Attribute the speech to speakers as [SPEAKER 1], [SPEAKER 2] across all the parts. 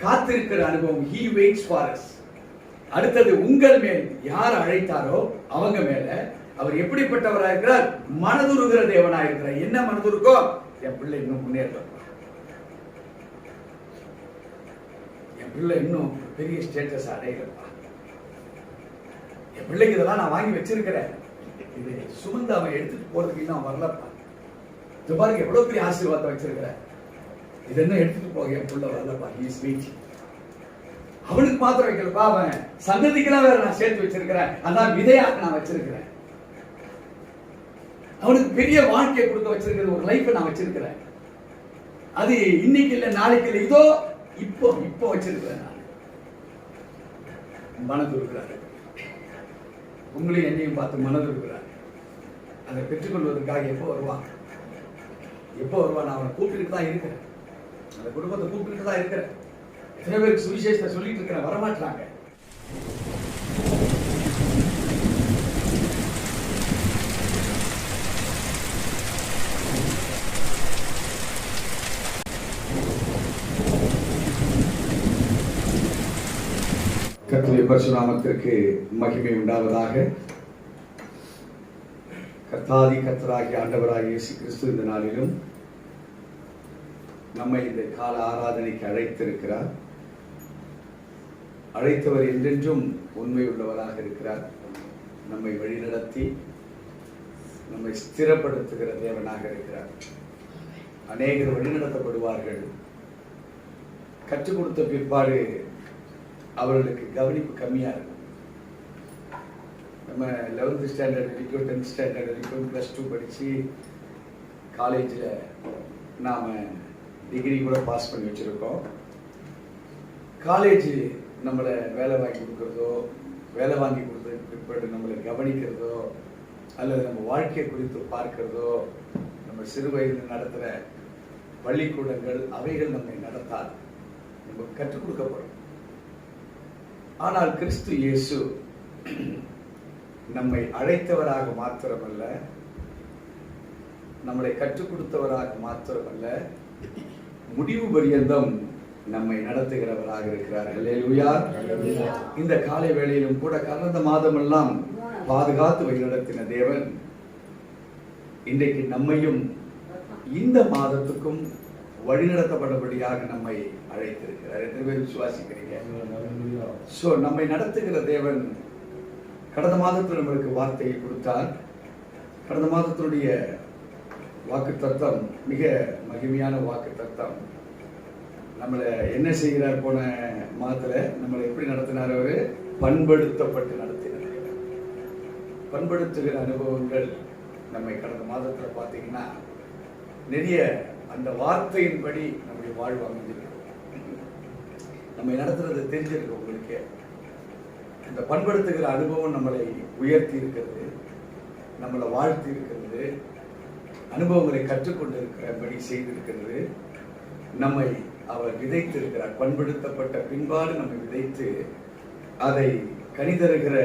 [SPEAKER 1] காத்திருக்கிற அனுபவம். He waits for us. அடுத்தது, உங்கள் மேல் யார் அழைத்தாரோ அவங்க மேல அவர் எப்படிப்பட்டவராக இருக்கிறார்? மனதுருகிற தேவனாக இருக்கிறார். என்ன மனதுருக்கோ? என் பிள்ளை இன்னும் முன்னேற்றம், என் பிள்ளை இன்னும் பெரிய ஸ்டேட்டஸ் அடையலப்பா, என் பிள்ளைக்கு இதெல்லாம் நான் வாங்கி வச்சிருக்கிறேன், இது சுமந்து அவன் எடுத்துட்டு போறதுக்கு இன்னும் வரலப்பா, இது பாருங்க எவ்வளவு பெரிய ஆசீர்வாதம் வச்சிருக்கிறேன், இது என்ன எடுத்துட்டு போக என் பிள்ளை வரலப்பா. அவனுக்கு மாத்திரம் வைக்கலப்பா, அவன் சந்ததிக்கெல்லாம் வேற நான் சேர்த்து வச்சிருக்கிறேன், அதான் விதையாக நான் வச்சிருக்கிறேன், அவனுக்கு பெரிய வாழ்க்கையை கொடுக்க வச்சிருக்கிறது, ஒரு லைஃப் நான் வச்சிருக்கிறேன், அது இன்னைக்கு இல்ல நாளைக்கு இல்ல, இதோ இப்போ இப்போ வச்சிருக்கிறேன் நான். மனது இருக்கிறாரு, உங்களையும் என்னையும் பார்த்து மனது இருக்கிறார். அதை பெற்றுக்கொள்வதற்காக எப்போ வருவான், எப்போ வருவான்? நான் அவனை கூப்பிட்டுக்கிட்டு தான் இருக்கிறேன், அந்த குடும்பத்தை கூப்பிட்டுக்கிட்டு தான் இருக்கிறேன். எத்தனை பேருக்கு சுவிசேஷத்தை சொல்லிட்டு இருக்கிறேன், வரமாட்டாங்க. கர்த்தருடைய பரிசுத்த நாமத்திற்கு மகிமை உண்டாவதாக. கர்த்தாதி கர்த்தராகிய ஆண்டவராகிய இயேசு கிறிஸ்து இந்த நாளிலும் நம்மை இந்த கால ஆராதனைக்கு அழைத்திருக்கிறார். அழைத்தவர் என்றென்றும் உண்மை உள்ளவராக இருக்கிறார். நம்மை வழிநடத்தி நம்மை ஸ்திரப்படுத்துகிற தேவனாக இருக்கிறார். அநேகர் வழிநடத்தப்படுவார்கள். கற்றுக் கொடுத்த பிற்பாடு அவர்களுக்கு கவனிப்பு கம்மியா இருக்கும். நம்ம 11th ஸ்டாண்டர்ட் வரைக்கும் 10th ஸ்டாண்டர்ட் வரைக்கும் +2 படிச்சு காலேஜில் நாம் டிகிரி கூட பாஸ் பண்ணி வச்சுருக்கோம். காலேஜ் நம்மளை வேலை வாங்கி கொடுக்குறதோ, வேலை வாங்கி கொடுத்ததுக்கு பிற்பாடு நம்மளை கவனிக்கிறதோ, அல்லது நம்ம வாழ்க்கையை குறித்து பார்க்கிறதோ, நம்ம சிறு வயதில் நடத்துகிற பள்ளிக்கூடங்கள் அவைகள் நம்மை நடத்தால் நம்ம கற்றுக் கொடுக்கப்படும். ஆனால் கிறிஸ்து இயேசு நம்மை அழைத்தவராக மாத்திரமல்ல, நம்மளை கற்றுக் கொடுத்தவராக மாத்திரமல்ல, முடிவு பரியந்தம் நம்மை நடத்துகிறவராக இருக்கிறார். அல்லேலூயா. இந்த காலை வேளையிலும் கூட கடந்த மாதமெல்லாம் பாதுகாத்து வழிநடத்தின தேவன் இன்றைக்கு நம்மையும் இந்த மாதத்துக்கும் வழிநடத்தப்படபடியாக நம்மை அழைத்திருக்கிறார். எத்தனை பேர் விசுவாசிக்கிறீங்க? சோ நம்மை நடத்துகிற தேவன் கடந்த மாதத்தில் நம்மளுக்கு வார்த்தையை கொடுத்தார். கடந்த மாதத்தினுடைய வாக்கு தத்தம் மிக மகிமையான வாக்கு தத்தம். நம்மளை என்ன செய்கிறார்? போன மாதத்துல நம்மளை எப்படி நடத்தினார்? அவரு பண்படுத்தப்பட்டு நடத்தினார். பண்படுத்துகிற அனுபவங்கள் நம்மை கடந்த மாதத்துல பார்த்தீங்கன்னா நிறைய அந்த வார்த்தையின்படி நம்முடைய வாழ்வு அமைஞ்சிருக்கு. நம்மை நடத்துறது தெரிஞ்சிருக்கு உங்களுக்கு. இந்த பண்படுத்துகிற அனுபவம் நம்மளை உயர்த்தி இருக்கிறது, நம்மளை வாழ்த்தி இருக்கிறது, அனுபவங்களை கற்றுக்கொண்டு இருக்கிறபடி செய்திருக்கிறது. நம்மை அவர் விதைத்திருக்கிறார். பண்படுத்தப்பட்ட பின்பாடு நம்மை விதைத்து அதை கனிதருகிற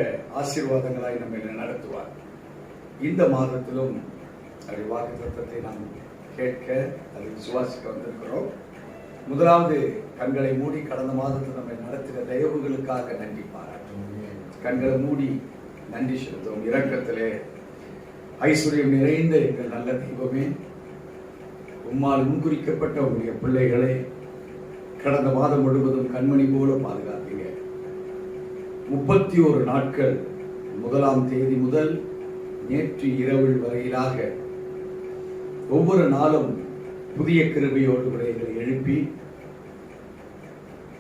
[SPEAKER 1] ஆசீர்வாதங்களாய் நம்மை நடத்துவார். இந்த மாதத்திலும் அதை வாக்கு தத்தத்தை நாம் கேட்க, அதை விசுவாசிக்க வந்திருக்கிறோம். முதலாவது, கண்களை மூடி கடந்த மாதத்தில் நம்மை நடத்தின தயவுகளுக்காக நன்றி பாராட்டும். கண்களை மூடி நன்றி செலுத்தும். இரக்கத்திலே ஐஸ்வர்யம் நிறைந்த எங்கள் நல்ல தெய்வமே, உம்மால் முன்குறிக்கப்பட்ட உங்களுடைய பிள்ளைகளை கடந்த மாதம் முழுவதும் கண்மணி போல பாதுகாத்தீங்க. 31 நாட்கள், 1ஆம் தேதி முதல் நேற்று இரவு வரையிலாக ஒவ்வொரு நாளும் புதிய கிருபையோடு கூட எங்களை எழுப்பி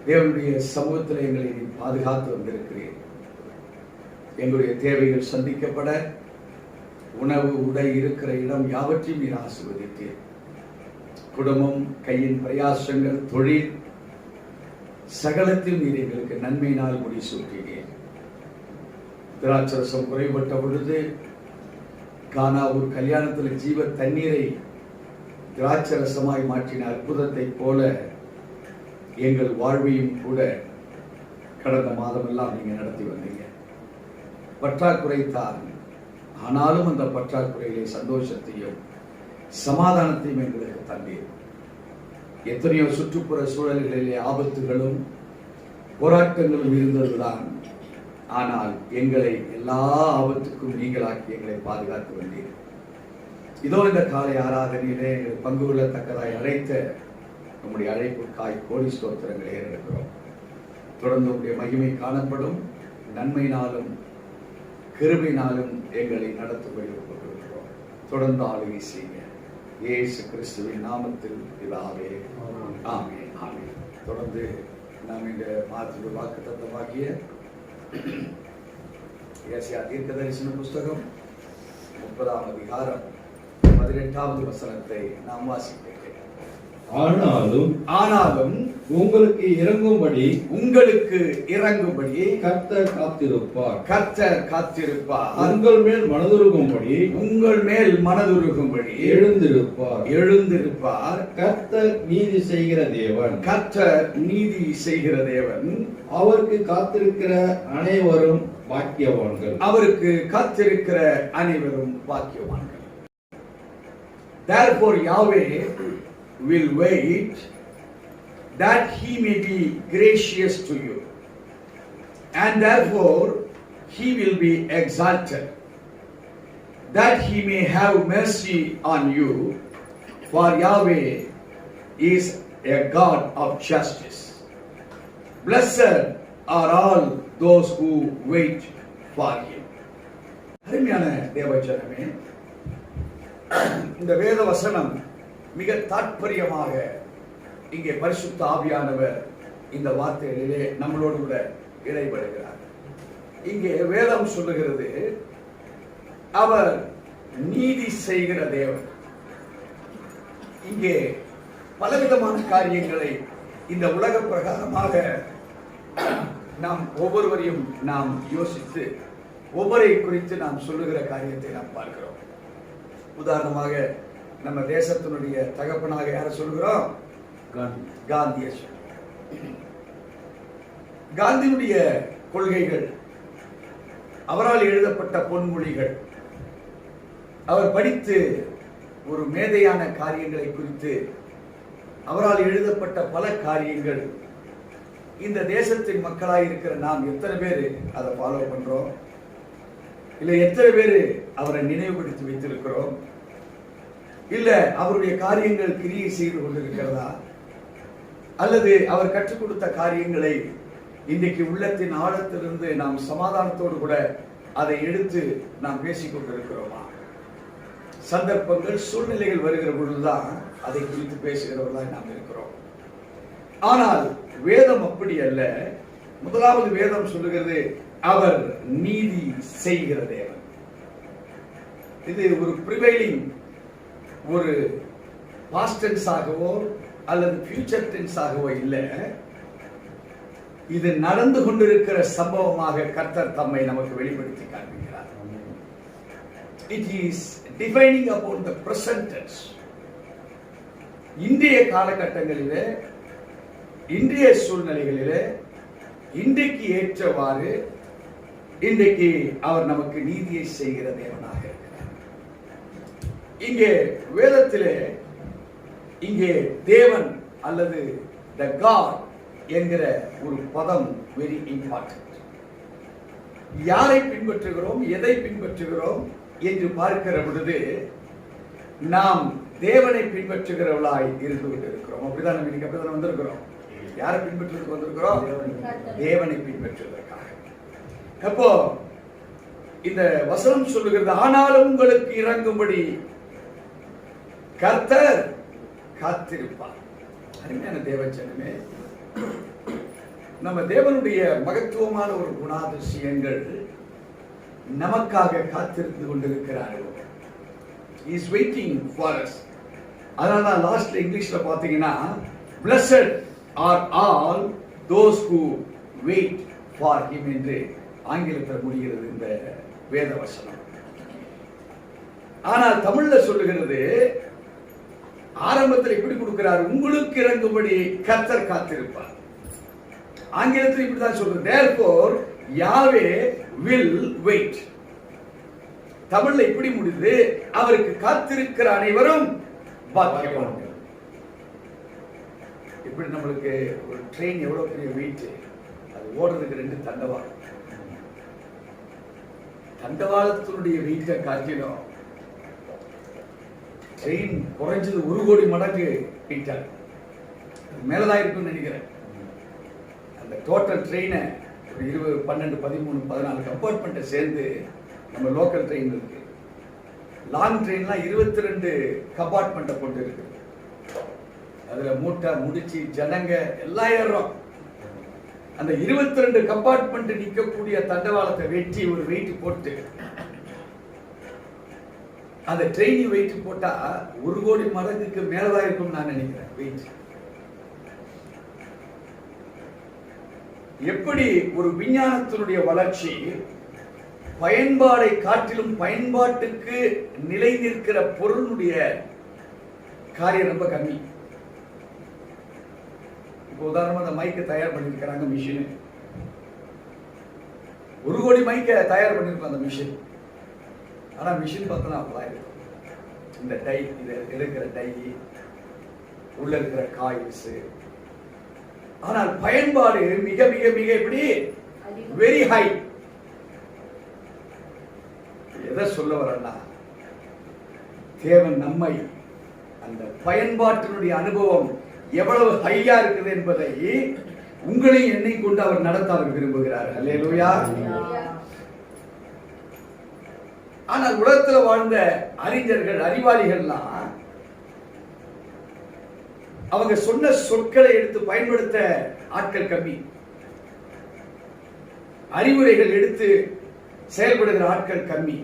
[SPEAKER 1] தேவனுடைய சமூகத்தில் எங்களை பாதுகாத்து வந்திருக்கிறேன். எங்களுடைய தேவைகள் சந்திக்கப்பட உணவு, உடை, இருக்கிற இடம் யாவற்றையும் நீர் ஆசீர்வதித்தீர். குடும்பம், கையின் பிரயாசங்கள், தொழில் சகலத்தில் நீர் எங்களுக்கு நன்மையினால் முடிசூட்டினீர். திராட்சரசம் குறைபட்ட பொழுது கானாவூர் கல்யாணத்தில் ஜீவ தண்ணீரை திராட்சரசமாய் மாற்றின அற்புதத்தை போல எங்கள் வாழ்வையும் கூட கடந்த மாதமெல்லாம் நீங்க நடத்தி வந்தீங்க. பற்றாக்குறை தான், ஆனாலும் அந்த பற்றாக்குறையிலே சந்தோஷத்தையும் சமாதானத்தையும் எங்களுக்கு தந்தீர். எத்தனையோ சுற்றுப்புற சூழல்களிலே ஆபத்துகளும் போராட்டங்களும் இருந்ததுதான். ஆனால் எங்களை எல்லா ஆபத்துக்கும் நீங்களாக்கி எங்களை பாதுகாத்து வந்தீர்கள். இதோ இந்த காலை ஆராதனையிலே எங்களை பங்கு கொள்ளத்தக்கதாய் அழைத்த நம்முடைய அழைப்புக்காய் கோடி ஸ்தோத்திரங்களை ஏறெடுக்கிறோம். தொடர்ந்து உடைய மகிமை காணப்படும். நன்மையினாலும் கிருபையினாலும் எங்களை நடத்தும்படி கொண்டிருக்கிறோம். தொடர்ந்து ஆளுகை செய்ய இயேசு கிறிஸ்துவின் நாமத்தில் பிதாவே, ஆமென், ஆமென். தொடர்ந்து நாம் இந்த மாதத்துக்கு வாக்குத்தத்தமாகிய ஏசாயா தீர்க்க தரிசன புஸ்தகம் 30ஆம் அதிகாரம் 18வது வசனத்தை நாம் வாசிக்கிறோம். ஆனாலும்
[SPEAKER 2] உங்களுக்கு இறங்கும்படி
[SPEAKER 1] கர்த்தர் காத்திருப்பார்.
[SPEAKER 2] உங்கள் மேல் மனதுருகும்படி
[SPEAKER 1] எழுந்திருப்பார்.
[SPEAKER 2] கர்த்தர் நீதி செய்கிற தேவன். அவருக்கு காத்திருக்கிற அனைவரும் பாக்கியவான்கள்.
[SPEAKER 1] Therefore Yahweh will wait that he may be gracious to you, and therefore he will be exalted, that he may have mercy on you, for Yahweh is a God of justice. Blessed are all those who wait for him. அருமையான தேவஜனமே, இந்த வேத வசனம் மிக தாற்பயமாக இங்கே பரிசுத்த ஆவியானவர் இந்த வார்த்தைகளிலே நம்மளோடு கூட இடைபடுகிறார். இங்கே வேதம் சொல்லுகிறது, அவர் நீதி செய்கிற தேவன். இங்கே பலவிதமான காரியங்களை இந்த உலக பிரகாரமாக நாம் ஒவ்வொருவரையும் நாம் யோசித்து ஒவ்வொரை குறித்து நாம் சொல்லுகிற காரியத்தை நாம் பார்க்கிறோம். உதாரணமாக நம்ம தேசத்தினுடைய தகப்பனாக யார சொல்கிறோம்? காந்திய. காந்தியுடைய கொள்கைகள், அவரால் எழுதப்பட்ட பொன்மொழிகள், அவர் படித்து ஒரு மேதையான காரியங்களை குறித்து அவரால் எழுதப்பட்ட பல காரியங்கள் இந்த தேசத்தின் மக்களாய் இருக்கிற நாம் எத்தனை பேர் அதை ஃபாலோ பண்றோம்? இல்லை எத்தனை பேர் அவரை நினைவுபடுத்தி வைத்திருக்கிறோம்? இல்ல அவருடைய காரியங்கள் கிரியை செய்து கொண்டிருக்கிறதா? அல்லது அவர் கற்றுக் கொடுத்த காரியங்களை இன்றைக்கு உள்ளத்தின் ஆழத்திலிருந்து நாம் சமாதானத்தோடு கூட அதை எடுத்து நாம் பேசிக் கொண்டிருக்கிறோமா? சந்தர்ப்பங்கள், சூழ்நிலைகள் வருகிற பொழுதுதான் அதை குறித்து பேசுகிறவர்களாய் நாம் இருக்கிறோம். ஆனால் வேதம் அப்படி அல்ல. முதலாவது வேதம் சொல்லுகிறது, அவர் நீதி செய்கிற தேவன். இது ஒரு ப்ரிவைலிங், ஒரு பாஸ்ட் டென்ஸ் ஆகவோ அல்லது ஃபியூச்சர் டென்ஸ் ஆகவோ இல்லை. இது நடந்து கொண்டிருக்கிற சம்பவமாக கர்த்தர் தம்மை நமக்கு வெளிப்படுத்தி காண்பிக்கிறார். It is defining about the present tense. இன்றைய காலகட்டங்களிலே, இன்றைய சூழ்நிலைகளிலே, இன்றைக்கு ஏற்றவாறு இன்றைக்கு அவர் நமக்கு நீதியை செய்கிற தேவனாக இருக்கிறார். இங்கே வேதத்திலே இங்கே தேவன் அல்லது த காட் என்கிற ஒரு பதம் வெரி இம்பார்ட்டன்ட். யாரை பின்பற்றுகிறோம், எதை பின்பற்றுகிறோம் என்று பார்க்கிற பொழுது நாம் தேவனை பின்பற்றுகிறவர்களாய் இருந்து கொண்டிருக்கிறோம். அப்படிதான் நம்ம இன்னைக்கு அப்படிதான் வந்திருக்கிறோம். யாரை பின்பற்றுவதற்கு வந்திருக்கிறோம்? தேவனை பின்பற்றுவதற்காக. அப்போ இந்த வசனம் சொல்லுகிறது, ஆனாலும் உங்களுக்கு இறங்கும்படி கர்த்தர் காத்திருப்பார். அருமையான தேவஜனமே, நம்ம தேவனுடைய மகத்துவமான ஒரு குணாதிசயங்கள் நமக்காக காத்திருந்து கொண்டிருக்கிறார்கள். He is waiting for us. அதனால தான் லாஸ்ட்ல இங்கிலீஷ்ல பாத்தீங்கன்னா, blessed are all those who wait for him என்று ஆங்கிலத்தில் முடிகிறது இந்த வேத வசனம். ஆனால் தமிழ்ல சொல்லுகிறது, ஆரம்பத்தில் இப்படி கொடுக்கிறார், உங்களுக்கு இறங்கும்படி கர்த்தர் காத்திருப்பார். ஆங்கிலத்தில் இப்படிதான் சொல்றது, therefore Yahweh will wait. தமிழ்ல இப்படி முடிது, அவருக்கு காத்திருக்கிற அனைவரும் பாக்கியவான்கள். இப்படி நம்மளுக்கு ஒரு ட்ரெயின் எவ்வளவு பெரிய வெயிட், அது ஓடுறதுக்கு 2 தண்டவாளம். தண்டவாளத்தினுடைய வெயிட்டை காட்டிலும் ட்ரெயின் குறைஞ்சது 1 கோடி மடங்கு வெயிட்டா மேலதான் இருக்குன்னு நினைக்கிறேன். அந்த டோட்டல் ட்ரெயினை ஒரு 20, 12, 13, 14 கம்பார்ட்மெண்ட்டை சேர்ந்து நம்ம லோக்கல் ட்ரெயின் இருக்கு. லாங் ட்ரெயின்லாம் 22 கம்பார்ட்மெண்ட்டை கொண்டு இருக்கு. அதுல மூட்டை முடிச்சு ஜனங்க எல்லாம் ஏறுறோம். அந்த 22 கம்பார்ட்மெண்ட் நிற்கக்கூடிய தண்டவாளத்தை வெட்டி ஒரு வெயிட் போட்டு அந்த ட்ரெயின் வெயிட் போட்டா 1 கோடி மடங்குக்கு மேலதான் இருக்கும் நான் நினைக்கிறேன் வெயிட். எப்படி ஒரு விஞ்ஞானத்தினுடைய வளர்ச்சி பயன்பாடை காட்டிலும் பயன்பாட்டுக்கு நிலை நிற்கிற பொருளுடைய காரியம் ரொம்ப கம்மி. இப்போ உதாரணமா அந்த மைக்கை தயார் பண்ணிருக்கிறாங்க மிஷின். 1 கோடி மைக்கை தயார் பண்ணிருக்கோம் அந்த மிஷின். ஆனா மிஷின் பார்த்தோன்னா அப்பதான் இருக்கும். இந்த டை, இதை எடுக்கிற டை, உள்ள இருக்கிற காயில்ஸ். ஆனால் பயன்பாடு மிக மிக மிக எப்படி வெரி ஹை. எதை சொல்ல வரேன்னா, தேவன் நம்மை அந்த பயன்பாட்டினுடைய அனுபவம் எவ்வளவு ஹையா இருக்குது என்பதை உங்களையும் என்னை கொண்டு அவர் நடத்த அவர் விரும்புகிறார். அல்லேலூயா. ஆனால் உலகத்தில் வாழ்ந்த அறிஞர்கள், அறிவாளிகள்லாம் அவங்க சொன்ன சொற்களை எடுத்து பயன்படுத்த ஆட்கள் கம்மி. அறிவுரைகள் எடுத்து செயல்படுகிற ஆட்கள் கம்மி.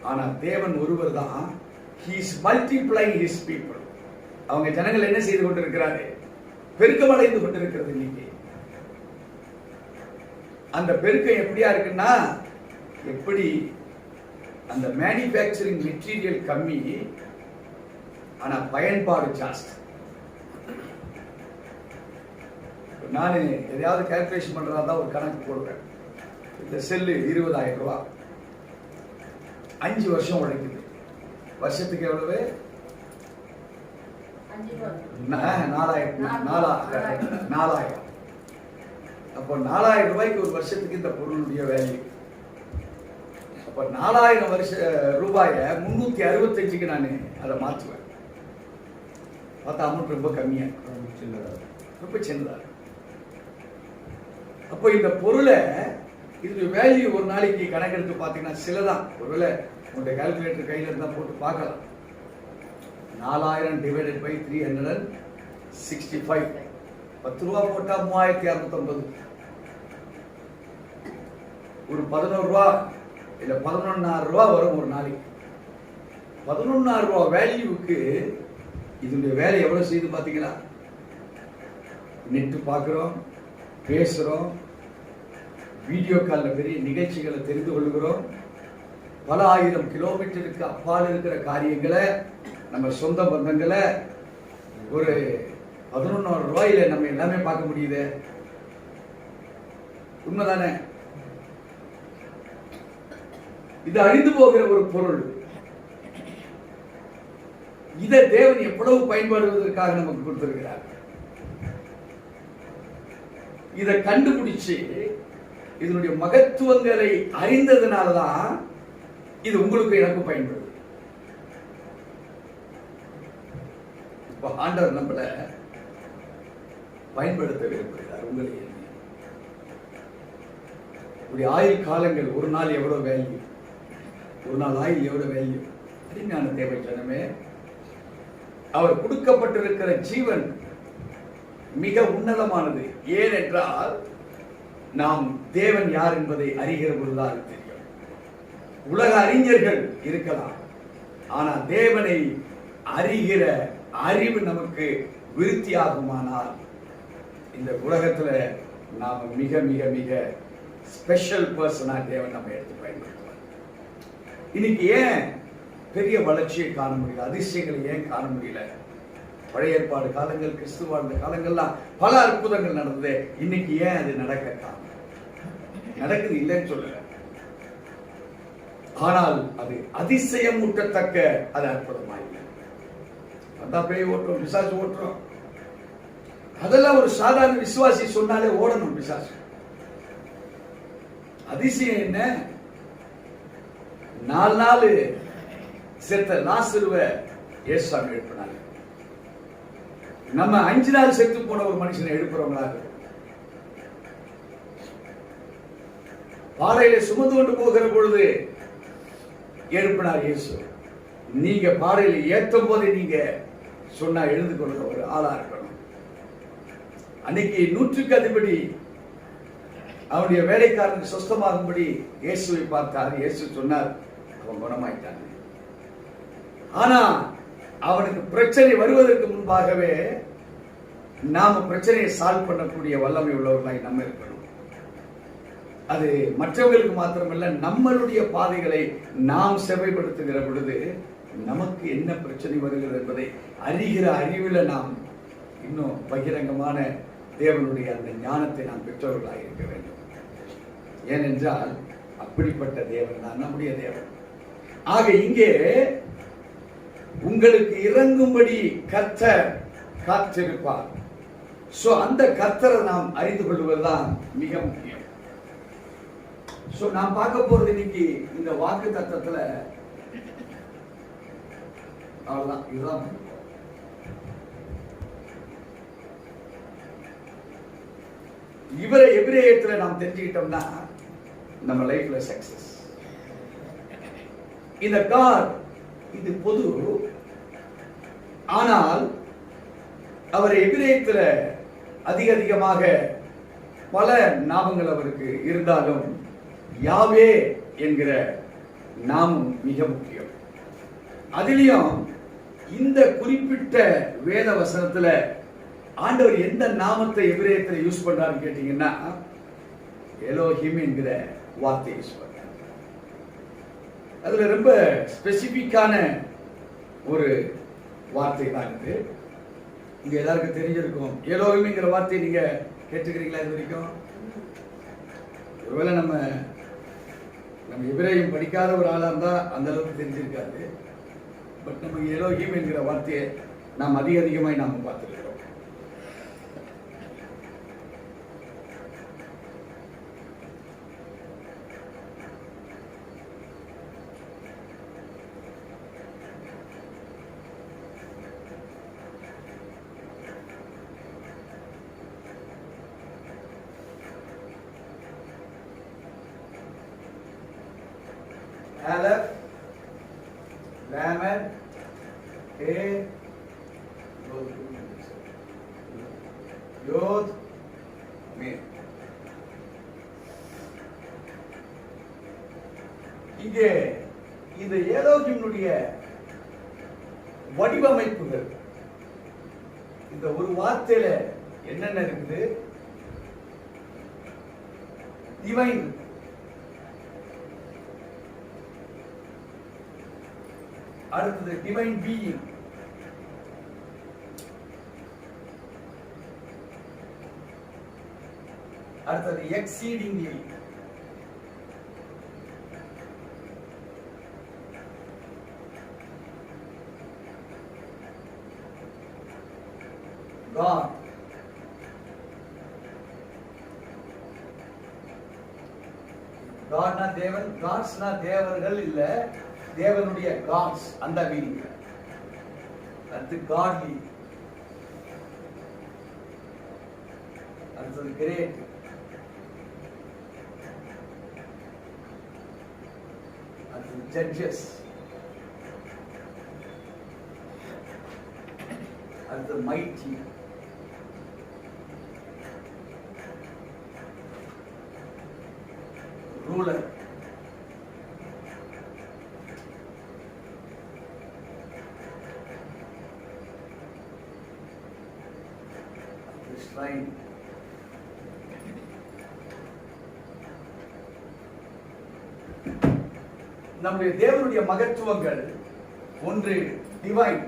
[SPEAKER 1] ஆனா தேவன் ஒருவர் தான். He is multiplying his people. அவங்க ஜனங்கள் என்ன செய்து கொண்டிருக்கிறாரு? பெருக்கமடைந்து கொண்டிருக்கிறது. இன்னைக்கு அந்த பெருக்கம் எப்படியா இருக்குன்னா, எப்படி அந்த மேனுஃபேக்சரிங் மெட்டீரியல் கம்மி, ஆனா பயன்பாடு ஜாஸ்தி. நான் எதையாவது கால்குலேஷன் பண்றதா தான் ஒரு கணக்கு போடுறேன். இந்த செல்லு 20,000 ரூபாய், 5 வருஷம் உழைக்குது. வருஷத்துக்கு எவ்வளவு? 4,000. அப்போ 4,000 ரூபாய்க்கு ஒரு வருஷத்துக்கு இந்த பொருளுடைய வேல்யூ. அப்ப 4,000 ரூபாயை 365க்கு நான் அதை மாற்றுவேன். பார்த்தா அமௌண்ட் ரொம்ப கம்மியா, ரொம்ப சின்னதா. அப்போ இந்த பொருளை, இதோட வேல்யூ ஒரு நாளைக்கு கணக்கெடுத்து பார்த்தீங்கன்னா சிலதான். ஒருவேளை உங்களுடைய கால்குலேட்டர் கையில் இருந்தால் போட்டு பார்க்கலாம். 4,000 டிவைடட் பை 365, 10 ரூபா போட்டா 3,250. ஒரு 11 ரூபா இல்ல 11,000 ரூபா வரும் ஒரு நாளைக்கு. 11,000 ரூபா வேல்யூவுக்கு இதனுடைய வேலை எவ்வளவு செய்து பார்த்தீங்களா? நெட் பார்க்கிறோம், பேசுறோம், வீடியோ காலில் பெரிய நிகழ்ச்சிகளை தெரிந்து கொள்கிறோம். பல 1000 கிலோமீட்டருக்கு அப்பால் இருக்கிற காரியங்களை, நம்ம சொந்த பந்தங்களை ஒரு 11,000 ரூபாயில நம்ம எல்லாமே பார்க்க முடியுது. உண்மைதானே? இது அழிந்து போகிற ஒரு பொருள். இதை தேவன் எவ்வளவு பயன்படுவதற்காக நமக்கு கொடுத்திருக்கிறார். இதை கண்டுபிடிச்சு இதனுடைய மகத்துவங்களை அறிந்ததுனாலதான் இது உங்களுக்கு எனக்கும் பயன்படுது. இப்ப ஆண்டவர் நம்மள பயன்படுத்த விரும்புகிறார். உங்களுடைய ஆயுள் காலங்கள், ஒரு நாள் எவ்வளவு வேல்யூ, ஒரு நாள் ஆயுள் எவ்வளவு வேல்யூ. அருமையான தேவை ஜனமே, அவர் கொடுக்கப்பட்டிருக்கிற ஜீவன் மிக உன்னதமானது. ஏனென்றால் நாம் தேவன் யார் என்பதை அறிகிற பொழுதுதான் தெரியும். உலக அறிஞர்கள் இருக்கலாம், ஆனா தேவனை அறிகிற அறிவு நமக்கு விருத்தியாகுமானால் இந்த உலகத்துல நாம மிக மிக மிக ஸ்பெஷல் பர்சனா தேவன் நம்ம எடுத்து பயன்படுத்துவார். இன்னைக்கு ஏன் பெரிய வளர்ச்சியை காண முடியல, அதிசயங்களை ஏன் காண முடியல? பழைய ஏற்பாடு காலங்கள், கிறிஸ்து வாழ்ந்த காலங்கள்லாம் பல அற்புதங்கள் நடந்தது. இன்னைக்கு ஏன் அது நடக்க காரணம்? நடக்குது இல்லைன்னு சொல்லல, ஆனால் அது அதிசயம் ஊட்டத்தக்க அது அற்புதமா இல்லை. வந்தா பேய் ஓட்டுறோம், பிசாசு ஓட்டுறோம், அதெல்லாம் ஒரு சாதாரண விசுவாசி சொன்னாலே ஓடணும் பிசாசு. அதிசயம் என்ன, 4 நாள் செத்த லாசருவை இயேசுசாமி எழுப்பினாங்க. நம்ம 5 நாள் செத்து போன ஒரு மனுஷனை எழுப்புறவங்களாக, பாறையில சுமந்து கொண்டு போகிற பொழுது எழுப்பினார் இயேசு. நீங்க பாறையில ஏற்றும் போது நீங்க சொன்னா எழுந்து கொள்ற ஒரு ஆளா இருக்கணும். அன்னைக்கு 100க்கு அதிபதி அவனுடைய வேலைக்காரனுக்கு சொஸ்தமாகும்படி இயேசுவை பார்த்தார். இயேசு சொன்னார், அவன் குணமாயிட்டான். ஆனா அவனுக்கு பிரச்சனை வருவதற்கு முன்பாகவே நாம பிரச்சனையை சால்வ் பண்ணக்கூடிய வல்லமை உள்ளவர்களாய் நம்ம இருக்கணும். அது மற்றவர்களுக்கு மாத்திரமல்ல, நம்மளுடைய பாதைகளை நாம் செவைப்படுத்துகிற பொழுது நமக்கு என்ன பிரச்சனை வருகிறது என்பதை அறிகிற அறிவில் நாம் இன்னும் பகிரங்கமான தேவனுடைய அந்த ஞானத்தை நாம் பெற்றவர்களாக இருக்க வேண்டும். ஏனென்றால் அப்படிப்பட்ட தேவன் தான் நம்முடைய தேவன். ஆக இங்கே உங்களுக்கு இறங்கும்படி கர்த்தர் காத்திருப்பார். சோ அந்த கர்த்தரை நாம் அறிந்து கொள்வதுதான் மிக முக்கியம். சோ நாம் பார்க்க போறது இன்னைக்கு இந்த வாக்கு தத்தத்துல அவ்வளவுதான். இதுதான் இவரை எபிரேயத்துல நாம் தெரிஞ்சுக்கிட்டோம்னா நம்ம லைஃப்ல சக்சஸ். இந்த காட் இது பொது, ஆனால் அவர் எபிரேயத்துல அதிகமாக பல நாமங்கள் அவருக்கு இருந்தாலும் யாவே என்கிற நாமம் மிக முக்கியம். அதிலையும் இந்த குறிப்பிட்ட வேத வசனத்துல ஆண்டவர் எந்த நாமத்தை எபிரேயத்துல யூஸ் பண்றாருன்னு கேட்டீங்கன்னா எலோஹிம் என்கிற வார்த்தை யூஸ் பண்றாரு. அதுல ரொம்ப ஸ்பெசிபிக்கான ஒரு வார்த்தை தான் இது. இங்க எல்லாருக்கும் தெரிஞ்சிருக்கும். எலோஹிம்ங்கிற வார்த்தை நீங்க கேட்டுக்கிறீங்களா இது வரைக்கும்? ஒருவேளை நம்ம எபிரேயம் படிக்காத ஒரு ஆளா இருந்தா அந்த அளவுக்கு தெரிஞ்சிருக்காது. பட் நமக்கு எலோஹிம் என்கிற வார்த்தையை நாம் அதிகமாய் நாம பார்த்துருக்கிறோம். Aleph, Lamed, He, Yod, Mem. இங்கே இந்த எலோஹிம்னுடைய வடிவமைப்புகள் இந்த ஒரு வார்த்தையில என்னென்ன இருக்குது? டிவைன், அடுத்தது டிவைன் பீயிங், அடுத்தது எக்ஸீடிங்லி, God, காட்னா தேவன், காட்ஸ்னா தேவர்கள் இல்ல, தேவனுடைய காட்ஸ் அந்த மீனிங். அடுத்து காட்லி, அடுத்தது கிரேட், அடுத்தது ஜட்ஜஸ், அடுத்தது மைட்டி, ரூலர், shrine, நம்முடைய தேவனுடைய மகத்துவங்கள். ஒன்று டிவைன்,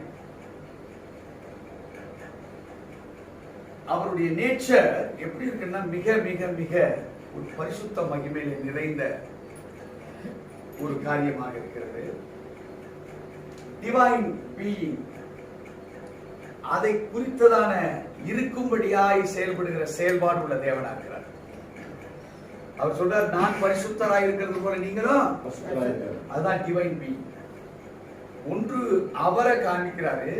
[SPEAKER 1] அவருடைய நேச்சர் எப்படி இருக்குன்னா மிக மிக மிக ஒரு பரிசுத்த மகிமையில நிறைந்த ஒரு காரியமாக இருக்கிறது. டிவைன் பீயிங், அதை குறித்ததான இருக்கும்படியாய் செயல்படுகிற செயல்பாடு உள்ள தேவனா இருக்கிறார். அவர் சொல்றார், நான் பரிசுத்தராய் இருக்கிறது போல நீங்களும். அதுதான் டிவைன் பீயிங். ஒன்று அவரை காண்பிக்கிறாரு,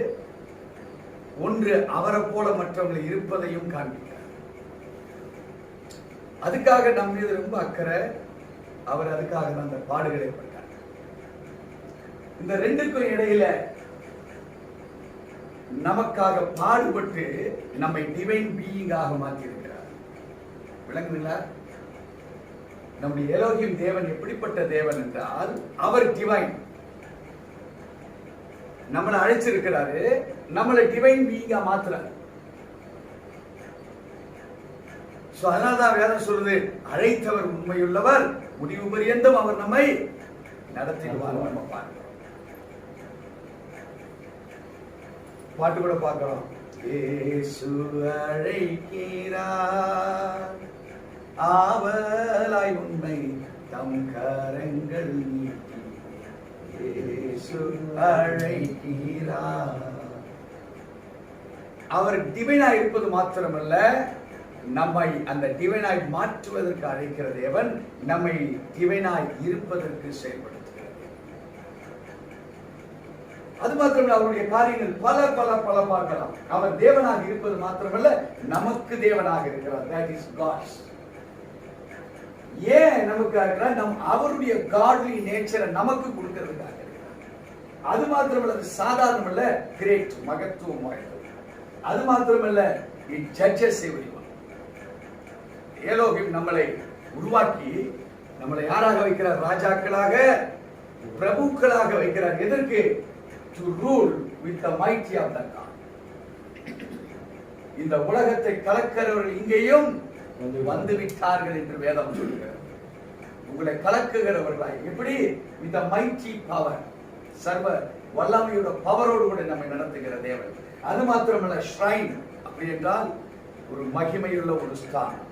[SPEAKER 1] ஒன்று அவரை போல மற்றவங்களை இருப்பதையும் காண்பிக்கிறார். அதுக்காக நம்ம மீது ரொம்ப அக்கறை. அவர் அதுக்காக தான் அந்த பாடுகளை பட்டார். இந்த ரெண்டுக்கும் இடையில நமக்காக பாடுபட்டு நம்மை டிவைன் பீயிங்காக மாற்றி இருக்கிறார். விளங்குங்களா? நம்முடைய எலோகிம் தேவன் எப்படிப்பட்ட தேவன் என்றால், அவர் டிவைன். நம்மளை அழைச்சிருக்கிறாரு, நம்மளை டிவைன் பீயிங்கா மாத்துறாரு. அதனால்தான் வேதம் சொல்றது, அழைத்தவர் உண்மையுள்ளவர், முடிவு பரியந்தம் அவர் நம்மை நடத்திடுவார். நம்ம பார்க்கிறோம், பாட்டு கூட பார்க்கிறோம். இயேசு அழைக்கிறார், ஆவலாய் உண்மை தம் கரங்கள் நீட்டி. இயேசு அழைக்கிறார். அவர் டிவைனாய் இருப்பது மாத்திரமல்ல, நம்மை அந்த டிவைனாய் மாற்றுவதற்கு அழைக்கிற தேவன் நம்மை டிவைனாய் இருப்பதற்கு செயல்படுத்துகிறார். அது மாத்திரமல்ல, அவருடைய காரியங்கள் பல பல பல பார்க்கலாம். அவர் தேவனாக இருப்பது மாத்திரமல்ல, நமக்கு தேவனாக இருக்கிறார். That is God. ஏன் நமக்கு அவருடைய காட்லி நேச்சரை நமக்கு கொடுக்கிறதுக்காக இருக்கிறார். அது மாத்திரமல்ல, அது சாதாரணமல்ல, கிரேட், மகத்துவம் வாய்ந்தது. அது மாத்திரமல்ல, இட் ஜட்ஜஸ் எவரிவன். எலோகிம் நம்மளை உருவாக்கி நம்மளை யாராக வைக்கிறார்? ராஜாக்களாக, பிரபுக்களாக வைக்கிறார். எதற்கு? To rule with the mighty of the God. இந்த உலகத்தை கலக்கிறவர்கள் இங்கேயும் வந்து விட்டார்கள் என்று வேதம் சொல்கிறது. உங்களை கலக்குகிறவர்களாய் எப்படி? with the mighty power, சர்வ வல்லமையோட பவரோடு கூட நம்மை நடத்துகிற தேவன். அது மாத்திரமல்ல, ஷ்ரைன் அப்படி என்றால் ஒரு மகிமையுள்ள ஒரு ஸ்தானம்,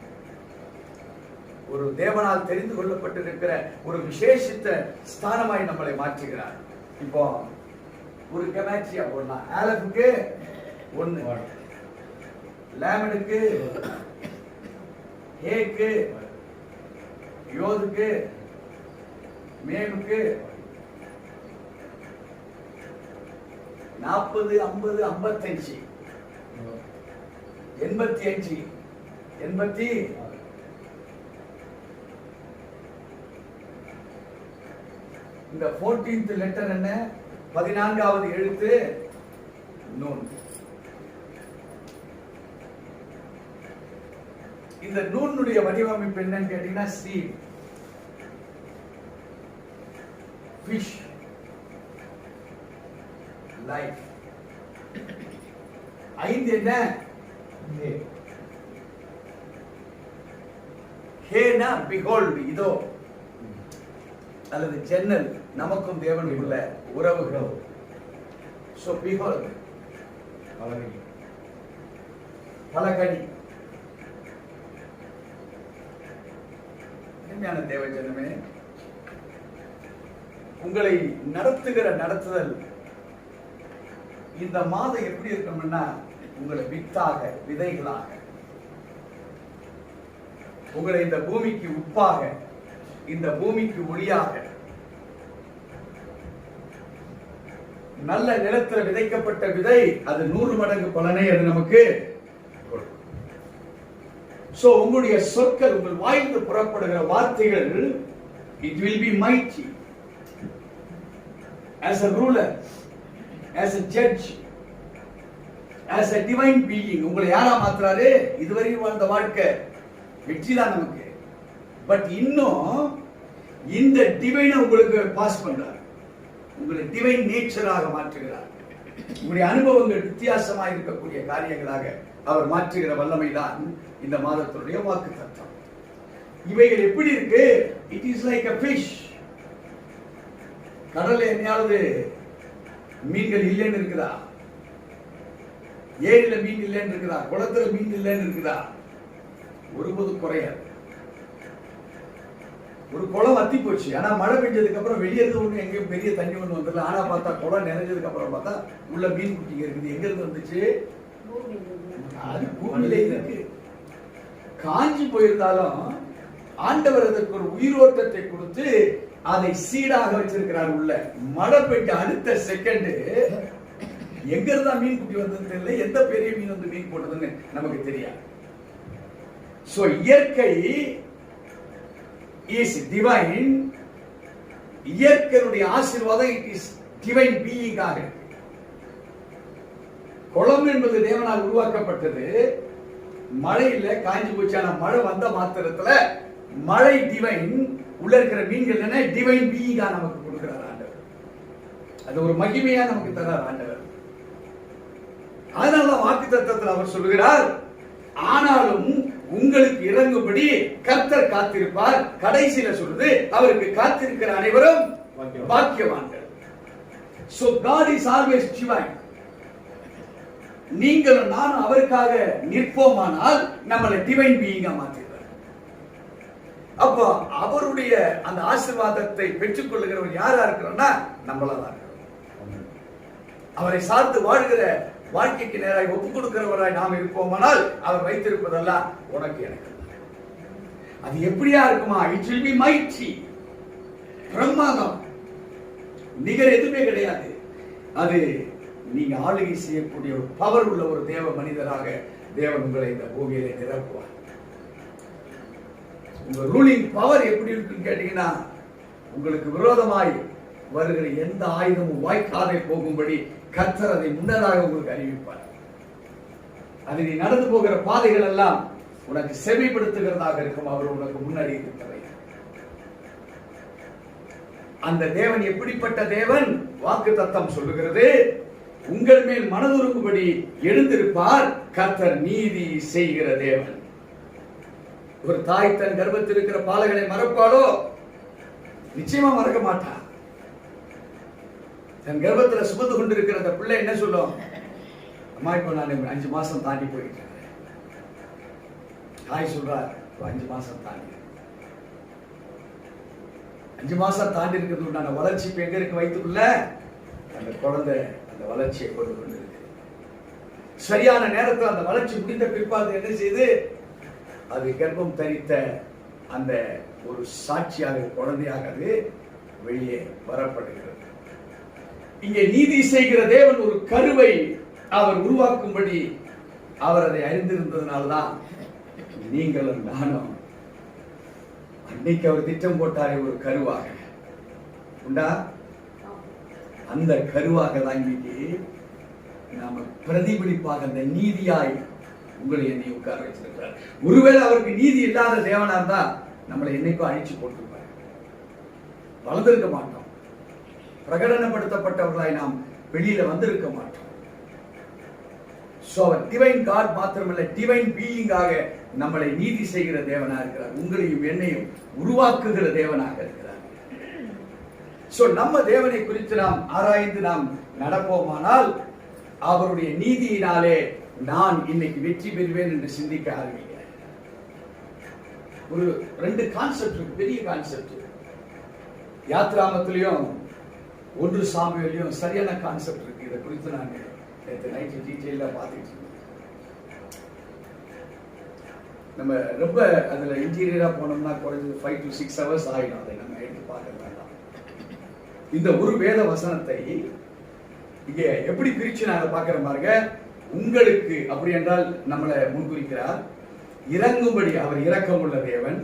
[SPEAKER 1] ஒரு தேவனால் தெரிந்து கொள்ளப்பட்டிருக்கிற ஒரு விசேஷித்த ஸ்தானமாய் நம்மளை மாற்றுகிறார். இப்போ ஒரு கெமாட்ரியா போடலாம். ஆலப்புக்கு 1, லேமனுக்கு, ஏக்கு, யோதுக்கு, மேமுக்கு 40, 50, 55, 85, 80. இந்த 14th லெட்டர் என்ன? 14வது எழுத்து நூன். இந்த நூனுடைய வடிவமைப்பு என்னன்னு கேட்டீங்கன்னா, சீட், ஃபிஷ், லைஃப். 5 என்ன? ஹேனா பிஹோல்ட், இதோ, அல்லது ஜன்னல், நமக்கும் தேவனுக்குள்ள உறவுகள். சோ பிஹோல்ட், பலகடி. உண்மையான தேவ ஜனமே, உங்களை நடத்துகிற நடத்துதல் இந்த மாதம் எப்படி இருக்கணும்னா, உங்களை வித்தாக, விதைகளாக, உங்களை இந்த பூமிக்கு உப்பாக, இந்த பூமிக்கு ஒளியாக, நல்ல நிலத்தில் விதைக்கப்பட்ட விதை அது 100 மடங்கு பலனை அது நமக்கு கொடுக்கும். சோ உங்களுடைய சொற்கள், உங்கள் வாயிலிருந்து புறப்படுகிற வார்த்தைகள், it will be mighty as a ruler, as a judge, as a divine being. உங்களை யாரா மாத்துறாரு? இதுவரை வாழ்ந்த வாழ்க்கை வெற்றி தான் நமக்கு. பட் இன்னும் இந்த டிவைனை உங்களுக்கு பாஸ் பண்றார், உங்களை டிவைன் நேச்சராக மாற்றுகிறார். உங்களுடைய அனுபவங்கள் வித்தியாசமாக இருக்கக்கூடிய காரியங்களாக அவர் மாற்றுகிற வல்லமைதான் இந்த மாதத்தினுடைய வாக்கு தத்துவம். இவைகள் எப்படி இருக்கு? It is like a fish. கடல்ல என்னையாவது மீன்கள் இல்லைன்னு இருக்குதா? ஏரியில மீன் இல்லைன்னு இருக்குதா? குளத்துல மீன் இல்லைன்னு இருக்குதா? ஒருபோது குறையாது. ஒரு குளம் வத்தி போச்சு. ஆனா மழை பெஞ்சதுக்கு அப்புறம் வெளியே இருந்து ஒண்ணு எங்கேயும் பெரிய தண்ணி ஒண்ணு வந்துடல. ஆனா பார்த்தா குளம் நிறைஞ்சதுக்கு அப்புறம் பார்த்தா உள்ள மீன் குட்டிங்க இருக்குது. எங்க இருந்து வந்துச்சு? அது பூமியில இருக்கு. காஞ்சி போயிருந்தாலும் ஆண்டவர் அதற்கு ஒரு உயிரோட்டத்தை கொடுத்து அதை சீடாக வச்சிருக்கிறார். உள்ள மழை பெய்ஞ்ச அடுத்த செகண்ட் எங்க இருந்தா மீன் குட்டி வந்ததுன்னு தெரியல, எந்த பெரிய மீன் வந்து மீன் போட்டதுன்னு நமக்கு தெரியாது. சோ இயற்கை இஸ் டிவைன். இயற்கையுடைய ஆசீர்வாதம் இட் இஸ் டிவைன் பீயிங் ஆக. குளம் என்பது தேவனால் உருவாக்கப்பட்டது. மழை இல்ல, காஞ்சி போச்சு. ஆனா மழை வந்த மாத்திரத்துல மழை டிவைன், உள்ள இருக்கிற மீன்கள் என்ன டிவைன் பீயிங்கா நமக்கு கொடுக்கிறார் ஆண்டவர். அது ஒரு மகிமையா நமக்கு தரார் ஆண்டவர். அதனால வாக்குத்தத்தத்தில் அவர் சொல்லுகிறார், ஆனாலும் உங்களுக்கு இறங்கும்படி கர்த்தர் காத்திருப்பார். கடைசியில சொல்றது, அவருக்கு காத்திருக்கிற அனைவரும் பாக்கியவான்கள். So God is always divine. நீங்களும் நானும் அவருக்காக நிற்போமானால் நம்மளை டிவைன் பீயிங்கா மாற்றிடுவார். அப்போ அவருடைய அந்த ஆசீர்வாதத்தை பெற்றுக் கொள்ளுகிறவர் யாரா இருக்கிறோம்னா நம்மளா தான் இருக்கிறோம். அவரை சார்ந்து வாழ்கிற வாழ்க்கைக்கு நேராக ஒப்புக் கொடுக்கிறவராய் நாம் இருப்போமானால் அவர் வைத்திருப்பதெல்லாம் உனக்கு எனக்கு. அது எப்படியா இருக்குமா? இட் வில் பி மைட்டி, பிரம்மாண்டம், நிகர் எதுவுமே கிடையாது. அது நீங்க ஆளுகை செய்யக்கூடிய ஒரு பவர் உள்ள ஒரு தேவ மனிதராக தேவன் உங்களை இந்த பூமியிலே நிரப்புவார். உங்க ரூலிங் பவர் எப்படி இருக்குன்னு கேட்டீங்கன்னா, உங்களுக்கு விரோதமாய் வருகிற எந்த ஆயுதமும் வாய்க்காதே போகும்படி கர்த்தர் அதை முன்னதாக உங்களுக்கு அறிவிப்பார். அது நீ நடந்து போகிற பாதைகள் எல்லாம் உனக்கு செவிப்படுத்துகிறதாக இருக்கும். அவர் உனக்கு முன்னறிவிக்கிறார். அந்த தேவன் எப்படிப்பட்ட தேவன்? வாக்குத்தத்தம் சொல்லுகிறது, உங்கள் மேல் மனதுருகும்படி எழுந்திருப்பார். கர்த்தர் நீதி செய்கிற தேவன். ஒரு தாய் தன் கர்ப்பத்தில் இருக்கிற பாலகளை மறப்பாளோ? நிச்சயமா மறக்க மாட்டார். தன் கர்ப்பத்தில் சுமந்து கொண்டிருக்கிற அந்த பிள்ளை என்ன சொல்லும்? அம்மா, இப்ப நான் 5 மாசம் தாண்டி போயிட்டேன். தாய் சொல்றார், 5 மாசம் தாண்டி, 5 மாசம் தாண்டி இருக்கிறது உண்டான வளர்ச்சி இப்ப எங்க இருக்கு? வயிற்றுக்குள்ள அந்த குழந்தை அந்த வளர்ச்சியை கொண்டு கொண்டிருக்கு. சரியான நேரத்தில் அந்த வளர்ச்சி முடிந்த பிற்பாடு என்ன செய்து அது கர்ப்பம் தரித்த அந்த ஒரு சாட்சியாக குழந்தையாக அது வெளியே வரப்படுகிறது. இங்கே நீதி செய்கிற தேவன் ஒரு கருவை அவர் உருவாக்கும்படி அவர் அதை அறிந்திருந்ததுனால்தான் நீங்களும் நானும் அன்னைக்கு அவர் திட்டம் போட்டாரே ஒரு கருவாக உண்டா, அந்த கருவாக தான் இன்னைக்கு நாம பிரதிபலிப்பாக அந்த நீதியாய் உங்களை என்னை உட்கார வச்சிருக்கிறார். ஒருவேளை அவருக்கு நீதி இல்லாத தேவனா இருந்தா நம்மளை என்னைக்கும் அழிச்சு போட்டிருப்பார். வளர்ந்திருக்க மாட்டோம். பிரகடனப்படுத்தப்பட்டவர்களாய் நாம் வெளியில வந்திருக்க மாட்டோம். டிவைன் காட் மாத்திரமல்ல, டிவைன் பீயிங்காக நம்மளை நீதி செய்கிற தேவனா இருக்கிறார். உங்களையும் என்னையும் உருவாக்குகிற தேவனாக இருக்கிறார். நம்ம தேவனை குறித்து நாம் ஆராய்ந்து நாம் நடப்போமானால் அவருடைய நீதியினாலே நான் இன்னைக்கு வெற்றி பெறுவேன் என்று சிந்திக்க ஆரம்பிக்கிறேன். ஒரு 2 கான்செப்ட் இருக்கு, பெரிய கான்செப்ட். யாத்ராமத்திலையும் 1 சாமுவேலையும் சரியான கான்செப்ட் இருக்கு. இதை குறித்து நான் நேற்று நைட் டீட்டெயிலா பார்த்துட்டு இருந்தேன். நம்ம ரொம்ப அதுல இன்டீரியரா போனோம்னா குறைஞ்சது 5 to 6 hours ஆயிடும். அதை நம்ம எடுத்து பார்க்க வேண்டாம். இந்த ஒரு வேத வசனத்தை இங்க எப்படி பிரிச்சு நாங்க பார்க்கிறோம் பாருங்க. உங்களுக்கு அப்படி என்றால் நம்மளை முன்குறிக்கிறார். இறங்கும்படி அவர் இரக்கமுள்ள தேவன்.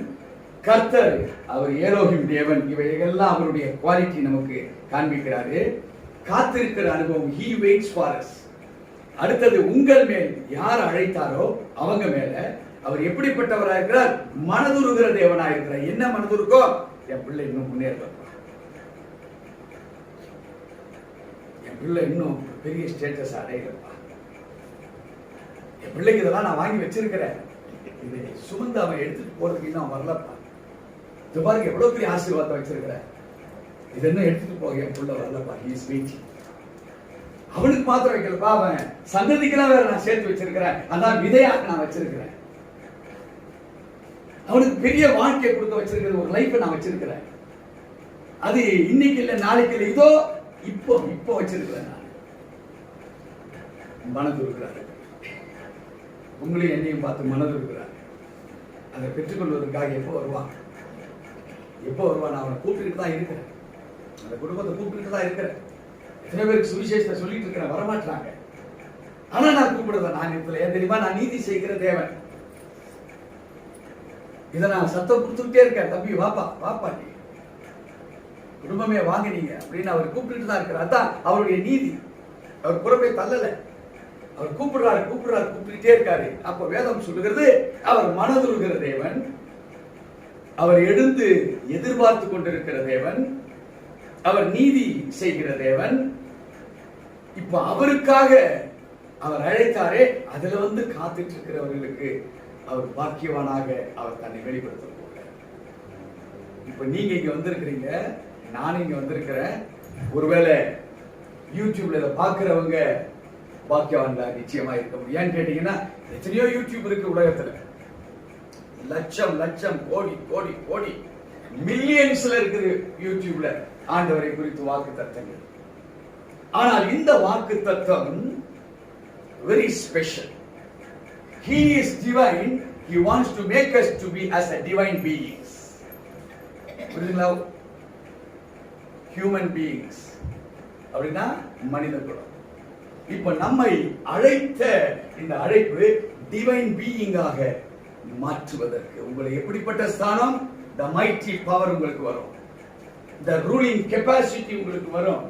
[SPEAKER 1] கர்த்தர் அவர் ஏலோகிம் தேவன். இவையெல்லாம் அவருடைய குவாலிட்டி நமக்கு காண்பிக்கிறாரு. காத்திருக்கிற அனுபவம், he waits for us. அடுத்தது உங்கள் மேல் யார் அழைத்தாரோ அவங்க மேல அவர் எப்படிப்பட்டவராக இருக்கிறார்? மனதுருகிற தேவனாக இருக்கிறார். என்ன மனதுருக்கோ? என் பிள்ளை இன்னும் முன்னேறப்பா, என் பிள்ளை இன்னும் பெரிய ஸ்டேட்டஸ் அடையிறப்பா, என் பிள்ளைக்கு இதெல்லாம் நான் வாங்கி வச்சிருக்கிறேன், இதை சுமந்து அவன் எடுத்துட்டு போறதுக்கு இன்னும் வரலப்பா, இது பாருங்க எவ்வளவு பெரிய ஆசீர்வாதத்தை வச்சிருக்கிறேன், இது என்ன எடுத்துட்டு போக என் பிள்ளை வரலப்பா, he is waiting. அவனுக்கு மாத்திரம் வைக்கலப்பா, அவன் சந்ததிக்கெல்லாம் வேற நான் சேர்த்து வச்சிருக்கிறேன், அதான் விதையாக நான் வச்சிருக்கிறேன். அவனுக்கு பெரிய வாழ்க்கையை கொடுக்க வச்சிருக்கிறது, ஒரு லைஃபை நான் வச்சிருக்கிறேன். அது இன்னைக்கு இல்ல, நாளைக்கு இல்ல, இதோ இப்போ வச்சிருக்கிறேன். நான் மனது இருக்கிறாரு, உங்களையும் என்னையும் பார்த்து மனது இருக்கிறாரு. அதை பெற்றுக்கொள்வதற்காக எப்போ வருவான்? நான் அவனை கூப்பிட்டுக்கிட்டு தான் இருக்கிறேன். அந்த குடும்பத்தை கூப்பிட்டுக்கிட்டு தான் இருக்கிறேன். எத்தனை பேருக்கு சுவிசேஷத்தை சொல்லிட்டு இருக்கிறேன், வரமாட்டாங்க. ஆனா நான் கூப்பிடுறேன். நான் இடத்துல ஏன் தெரியுமா? நான் நீதி செய்கிற தேவன். இதை நான் சத்தம் கொடுத்துக்கிட்டே இருக்கேன். தம்பி வாப்பா நீ குடும்பமே வாங்க நீங்க அப்படின்னு அவர் கூப்பிட்டு தான் இருக்கிறார். அதான் அவருடைய நீதி. அவர் புறமே தள்ளல, அவர் கூப்பிட்டுட்டே இருக்காரு. அப்ப வேதம் சொல்லுகிறது, அவர் மனதுருகிற தேவன், அவர் எழுந்து எதிர்பார்த்து கொண்டிருக்கிற தேவன், அவர் நீதி செய்கிற தேவன். இப்ப அவருக்காக அவர் அழைத்தாரே, அதுல வந்து காத்துட்டு இருக்கிறவர்களுக்கு அவர் பாக்கியவானாக அவர் தன்னை வெளிப்படுத்த போகிறார். இப்ப நீங்க இங்க வந்திருக்கிறீங்க, நானும் இங்க வந்திருக்கிறேன். ஒருவேளை யூடியூப்ல இதை பார்க்கிறவங்க பாக்கியவான்ல நிச்சயமா இருக்க முடியும். ஏன்னு கேட்டீங்கன்னா, எத்தனையோ யூடியூப் இருக்கு உலகத்துல. லட்சம் கோடி மில்லியன்ஸ்ல இருக்குது யூடியூப்ல ஆண்டவரை குறித்து வாக்கு தத்தங்கள். ஆனால் இந்த வாக்கு தத்தம் very special. He is divine. He wants to make us to be as a divine beings. புரியுதுங்களா? human beings அப்படின்னா மனித குலம். இப்ப நம்மை அழைத்த இந்த அழைப்பு டிவைன் பீயிங்காக மாற்றுவதற்கு உங்களை எப்படிப்பட்ட ஸ்தானம், the mighty power உங்களுக்கு வரும், the ruling capacity உங்களுக்கு வரும்.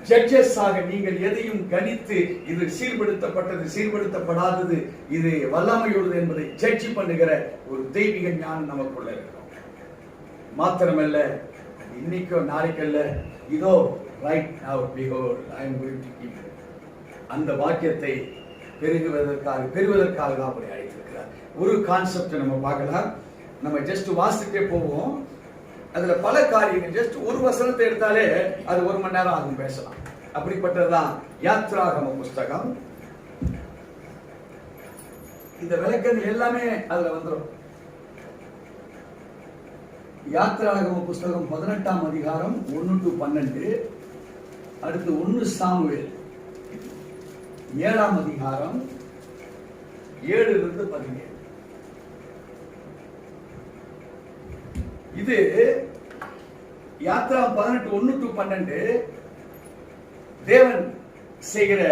[SPEAKER 1] ஜட்ஜஸ் ஆக நீங்கள் எதையும் கணித்து இது சீர்படுத்தப்பட்டது, சீர்படுத்தப்படாதது, இது வல்லமையுள்ளது என்பதை ஜட்ஜ் பண்ணுகிற ஒரு தெய்வீக ஞானம் நமக்குள்ள இருக்கும். மாத்திரமல்ல, இன்னைக்கோ நாளைக்கல்ல, இதோ right now behold I am going to give you. அந்த வாக்கியத்தை பெறுவதற்காக தான் அவரை அழைத்திருக்கிறார். ஒரு கான்செப்ட் நம்ம பார்க்கலாம். நம்ம ஜஸ்ட் வாசிட்டே போவோம். அதுல பல காரியங்கள், ஜஸ்ட் ஒரு வசனத்தை எடுத்தாலே அது 1 மணி நேரம் ஆகும் பேசலாம். அப்படிப்பட்டதுதான் யாத்ராகம புஸ்தகம். இந்த விளக்கங்கள் எல்லாமே அதுல வந்துடும். யாத்ராகம புஸ்தகம் 18ஆம் அதிகாரம் 1 to 12, அடுத்து 1 சாமுவேல் 7ஆம் அதிகாரம் 7 இருந்து 17. இது யாத்ரா 18 1 to 12 தேவன் செய்கிற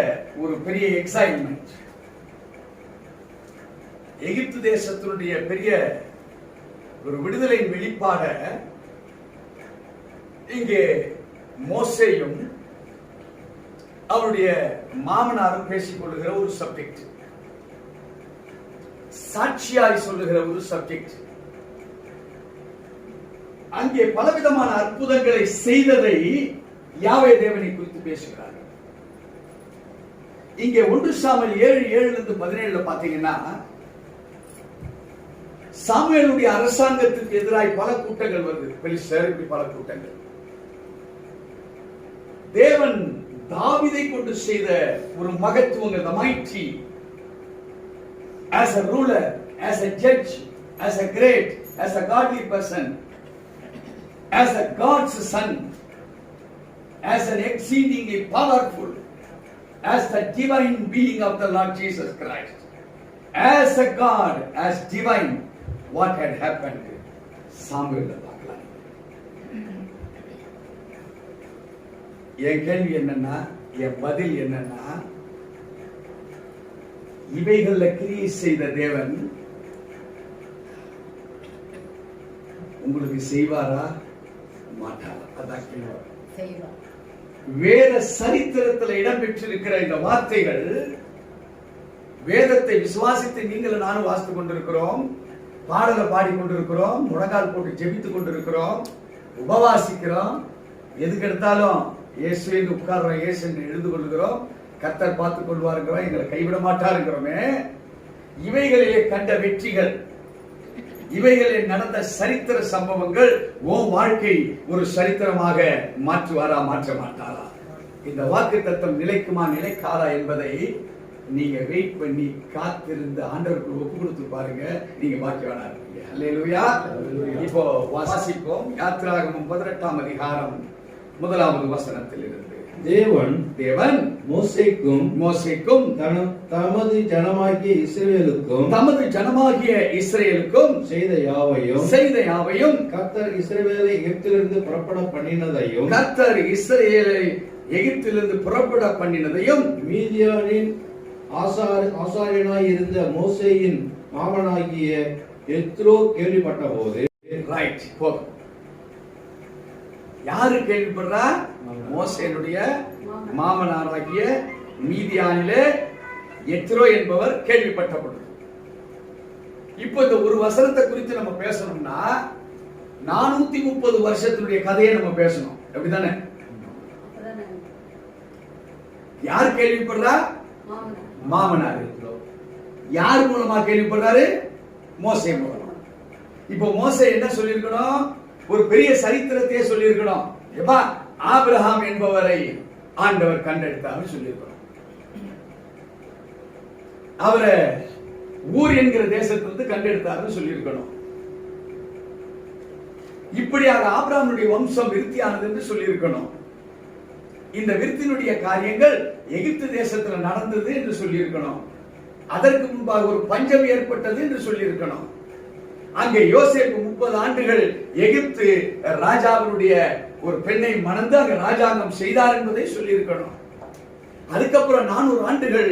[SPEAKER 1] ஒரு பெரிய எக்ஸைட்மெண்ட். எகிப்து தேசத்தினுடைய பெரிய ஒரு விடுதலை வெளிப்பாட இங்கே மோசேயும் அவருடைய மாமனாரும் பேசிக் கொள்ளுகிற ஒரு சப்ஜெக்ட், சாட்சியாய் சொல்லுகிற ஒரு சப்ஜெக்ட். அங்கே பலவிதமான அற்புதங்களை செய்ததை யாவே தேவனை குறித்து பேசுகிறார்கள். இங்கே 1 சாமுவேல் 7:7 17 பாத்தீங்கன்னா, சாமுவேலுடைய அரசாங்கத்துக்கு எதிராய் பல கூட்டங்கள் வருது. பெலிஸ்தர், இப்படி பல கூட்டங்கள். தேவன் தாவீதை கொண்டு செய்த ஒரு மகத்துவங்கள், the mighty, as a ruler, as a judge, as a great, as a godly person, as a God's son, as an exceedingly powerful, as the divine being of the Lord Jesus Christ, as a God, as divine, what had happened? Samuel பார்க்கலாம். என் கேள்வி என்னன்னா, என் பதில் என்னன்னா, இவைகள்ல கிரியை செய்த தேவன் உங்களுக்கு செய்வாரா மாட்டாரா? அதான் கேள்வி. வேத சரித்திரத்தில் இடம்பெற்றிருக்கிற இந்த வார்த்தைகள், வேதத்தை விசுவாசித்து நீங்களும் நானும் வாசித்துக் கொண்டிருக்கிறோம், பாடலை பாடிக்கொண்டிருக்கிறோம், முழங்கால் போட்டு ஜெபித்துக் கொண்டிருக்கிறோம், உபவாசிக்கிறோம், எதுக்கு எடுத்தாலும் இயேசுவின் உட்கார்றோம், இயேசு எழுந்து கொள்கிறோம், கர்த்தர் பார்த்துக் கொள்வாருங்கிறோம், எங்களை கைவிட மாட்டாருங்கிறோமே. இவைகளிலே கண்ட வெற்றிகள், இவைகளில் நடந்த சரித்திர சம்பவங்கள் உன் வாழ்க்கை ஒரு சரித்திரமாக மாற்றுவாரா மாற்ற மாட்டாரா? இந்த வாக்கு தத்துவம் நிலைக்குமா நிலைக்காதா என்பதை நீங்க வெயிட் பண்ணி காத்திருந்து ஆண்டவருக்கு ஒப்பு கொடுத்து பாருங்க, நீங்க பாக்கியவானா இருப்பீங்க. அல்லேலூயா. இப்போ வாசிப்போம் யாத்திராகமம் 18ஆம் அதிகாரம் 1வது வசனத்தில் இருந்து.
[SPEAKER 2] தேவன் மோசேக்கும் தமது ஜனமாகிய இஸ்ரவேலுக்கும் செய்த யாவையும் கர்த்தர் இஸ்ரவேலை எகிப்திலிருந்து புறப்பட பண்ணினதையும் மீதியானின் ஆசாரியனாய் இருந்த மோசேயின் மாமனாகிய எத்ரோ கேள்விப்பட்ட போது.
[SPEAKER 1] ரைட், போதும். யாரு கேள்விப்படுறா? மோசேனுடைய மாமனாராகிய மீதியானிலே எத்ரோ என்பவர் கேள்விப்பட்ட பொழுது. இப்போ இந்த ஒரு வசனத்தை குறித்து நம்ம பேசணும்னா 430 வருஷத்தினுடைய கதையை நம்ம பேசணும். அப்படிதானே? யார் கேள்விப்படுறா? மாமனார். யார் மூலமா கேள்விப்படுறாரு? மோசே மூலமா. இப்போ மோசே என்ன சொல்லியிருக்கணும்? ஒரு பெரிய சரித்திரத்தையே சொல்லியிருக்கணும். எப்பா, ஆபிரகாம் என்பவரை ஆண்டவர் கண்டெடுத்தார் சொல்லியிருக்கணும். அவரை ஊர் என்கிற தேசத்திலிருந்து கண்டெடுத்தார் சொல்லியிருக்கணும். இப்படியாக ஆபிரகாமுடைய வம்சம் விருத்தியானது என்று சொல்லியிருக்கணும். இந்த விருத்தினுடைய காரியங்கள் எகிப்து தேசத்தில் நடந்தது என்று சொல்லியிருக்கணும். அதற்கு முன்பாக ஒரு பஞ்சம் ஏற்பட்டது என்று சொல்லியிருக்கணும். அங்கே யோசேப்பு 30 ஆண்டுகள் எகிப்து ராஜாவினுடைய ஒரு பெண்ணை மணந்து அங்க ராஜாங்கம் செய்தார் என்பதை சொல்லியிருக்கணும். அதுக்கப்புறம் 400 ஆண்டுகள்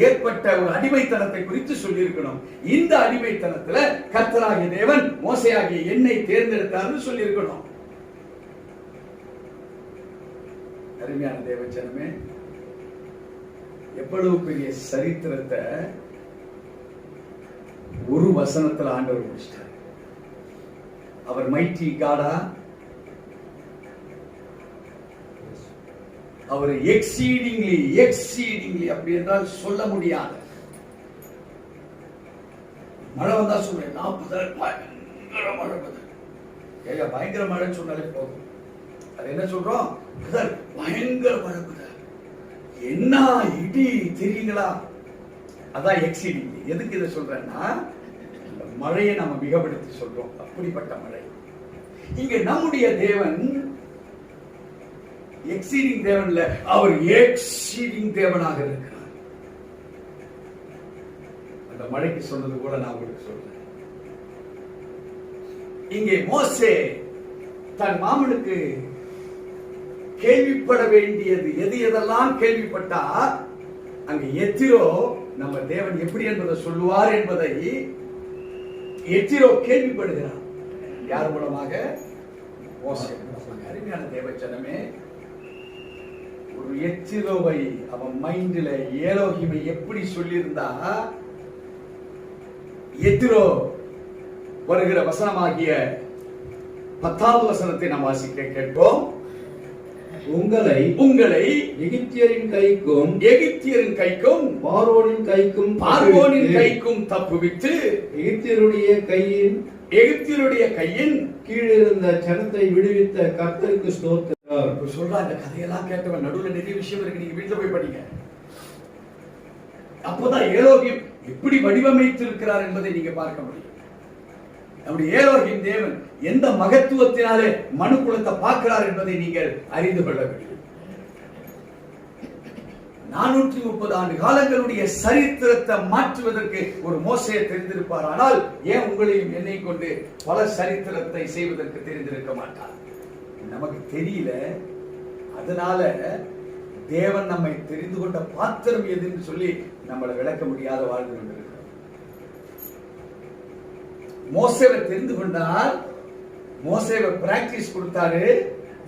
[SPEAKER 1] ஏற்பட்ட ஒரு அடிமைத்தனத்தை குறித்து சொல்லியிருக்கணும். இந்த அடிமைத்தனத்துல கர்த்தராகிய தேவன் மோசேயாகிய என்னை தேர்ந்தெடுத்தார்னு சொல்லியிருக்கணும். அருமையான தேவஜனமே, எவ்வளவு பெரிய சரித்திரத்தை ஒரு வசனத்துல ஆண்டவர் முடிச்சிட்டார். அவர் மைட்டி காடா? அவர் எக்ஸீடிங்லி அப்படி என்றால் சொல்ல முடியாத மழை வந்தா சொல்றேன் 40 பயங்கர மழை. பயங்கர மழைன்னு சொன்னாலே போதும். அது என்ன சொல்றோம்? பயங்கர மழை, என்ன இடி தெரியுங்களா? அதான் எக்ஸீடிங். எதுக்கு இதை சொல்றேன்னா, மழையை நாம மிகப்படுத்தி சொல்றோம். அப்படிப்பட்ட மழை. இங்க நம்முடைய தேவன் எக்ஸீடிங் தேவன்ல, அவர் எக்ஸீடிங் தேவனாக இருக்கிறார். அந்த மழைக்கு சொன்னது கூட நான் உங்களுக்கு சொல்றேன். இங்கே மோசே தன் மாமனுக்கு கேள்விப்பட வேண்டியது எதெல்லாம் கேள்விப்பட்டா, அங்க எத்திரோ நம்ம தேவன் எப்படி என்பதை சொல்லுவார் என்பதை எத்திரோ கேள்விப்படுகிறார். யார் மூலமாக? மோசே. அருமையான தேவஜனமே, ஒரு எத்திரோவை அவன் மைண்ட்ல ஏலோகிமை எப்படி சொல்லியிருந்தா, எத்திரோ வருகிற வசனமாகிய 10வது வசனத்தை நாம் வாசிக்க கேட்போம். உங்களை எகிப்தியரின் கைக்கும் பார்வோனின் கைக்கும் தப்புவித்து எகிப்தியருடைய கையின் கீழிருந்த ஜனத்தை விடுவித்த கர்த்தருக்கு ஸ்தோத்திரம். சொல்றா, இந்த கதையெல்லாம் கேட்டவன் நடுவுல நிறைய விஷயம் இருக்கு, நீங்க வீட்டுல போய் படிங்க. அப்போதான் ஏலோகியம் எப்படி வடிவமைத்திருக்கிறார் என்பதை நீங்க பார்க்க முடியும். நம்முடைய ஏலோகிம் தேவன் எந்த மகத்துவத்தினாலே மனு குலத்தை பார்க்கிறார் என்பதை நீங்கள் அறிந்து கொள்ள முடியும். 430 ஆண்டு காலங்களுடைய சரித்திரத்தை மாற்றுவதற்கு ஒரு மோசேயை தெரிந்திருப்பார். ஆனால் ஏன் உங்களையும் என்னை கொண்டு பல சரித்திரத்தை செய்வதற்கு தெரிந்திருக்க மாட்டார்? நமக்கு தெரியல. அதனால தேவன் நம்மை தெரிந்து கொண்ட பாத்திரம் எதுன்னு சொல்லி நம்மளை விளக்க முடியாத வாழ்ந்து கொண்டிருக்கிறோம். மோசேவை தெரிந்து கொண்டால், மோசேவை பிராக்டிஸ் கொடுத்தாரு,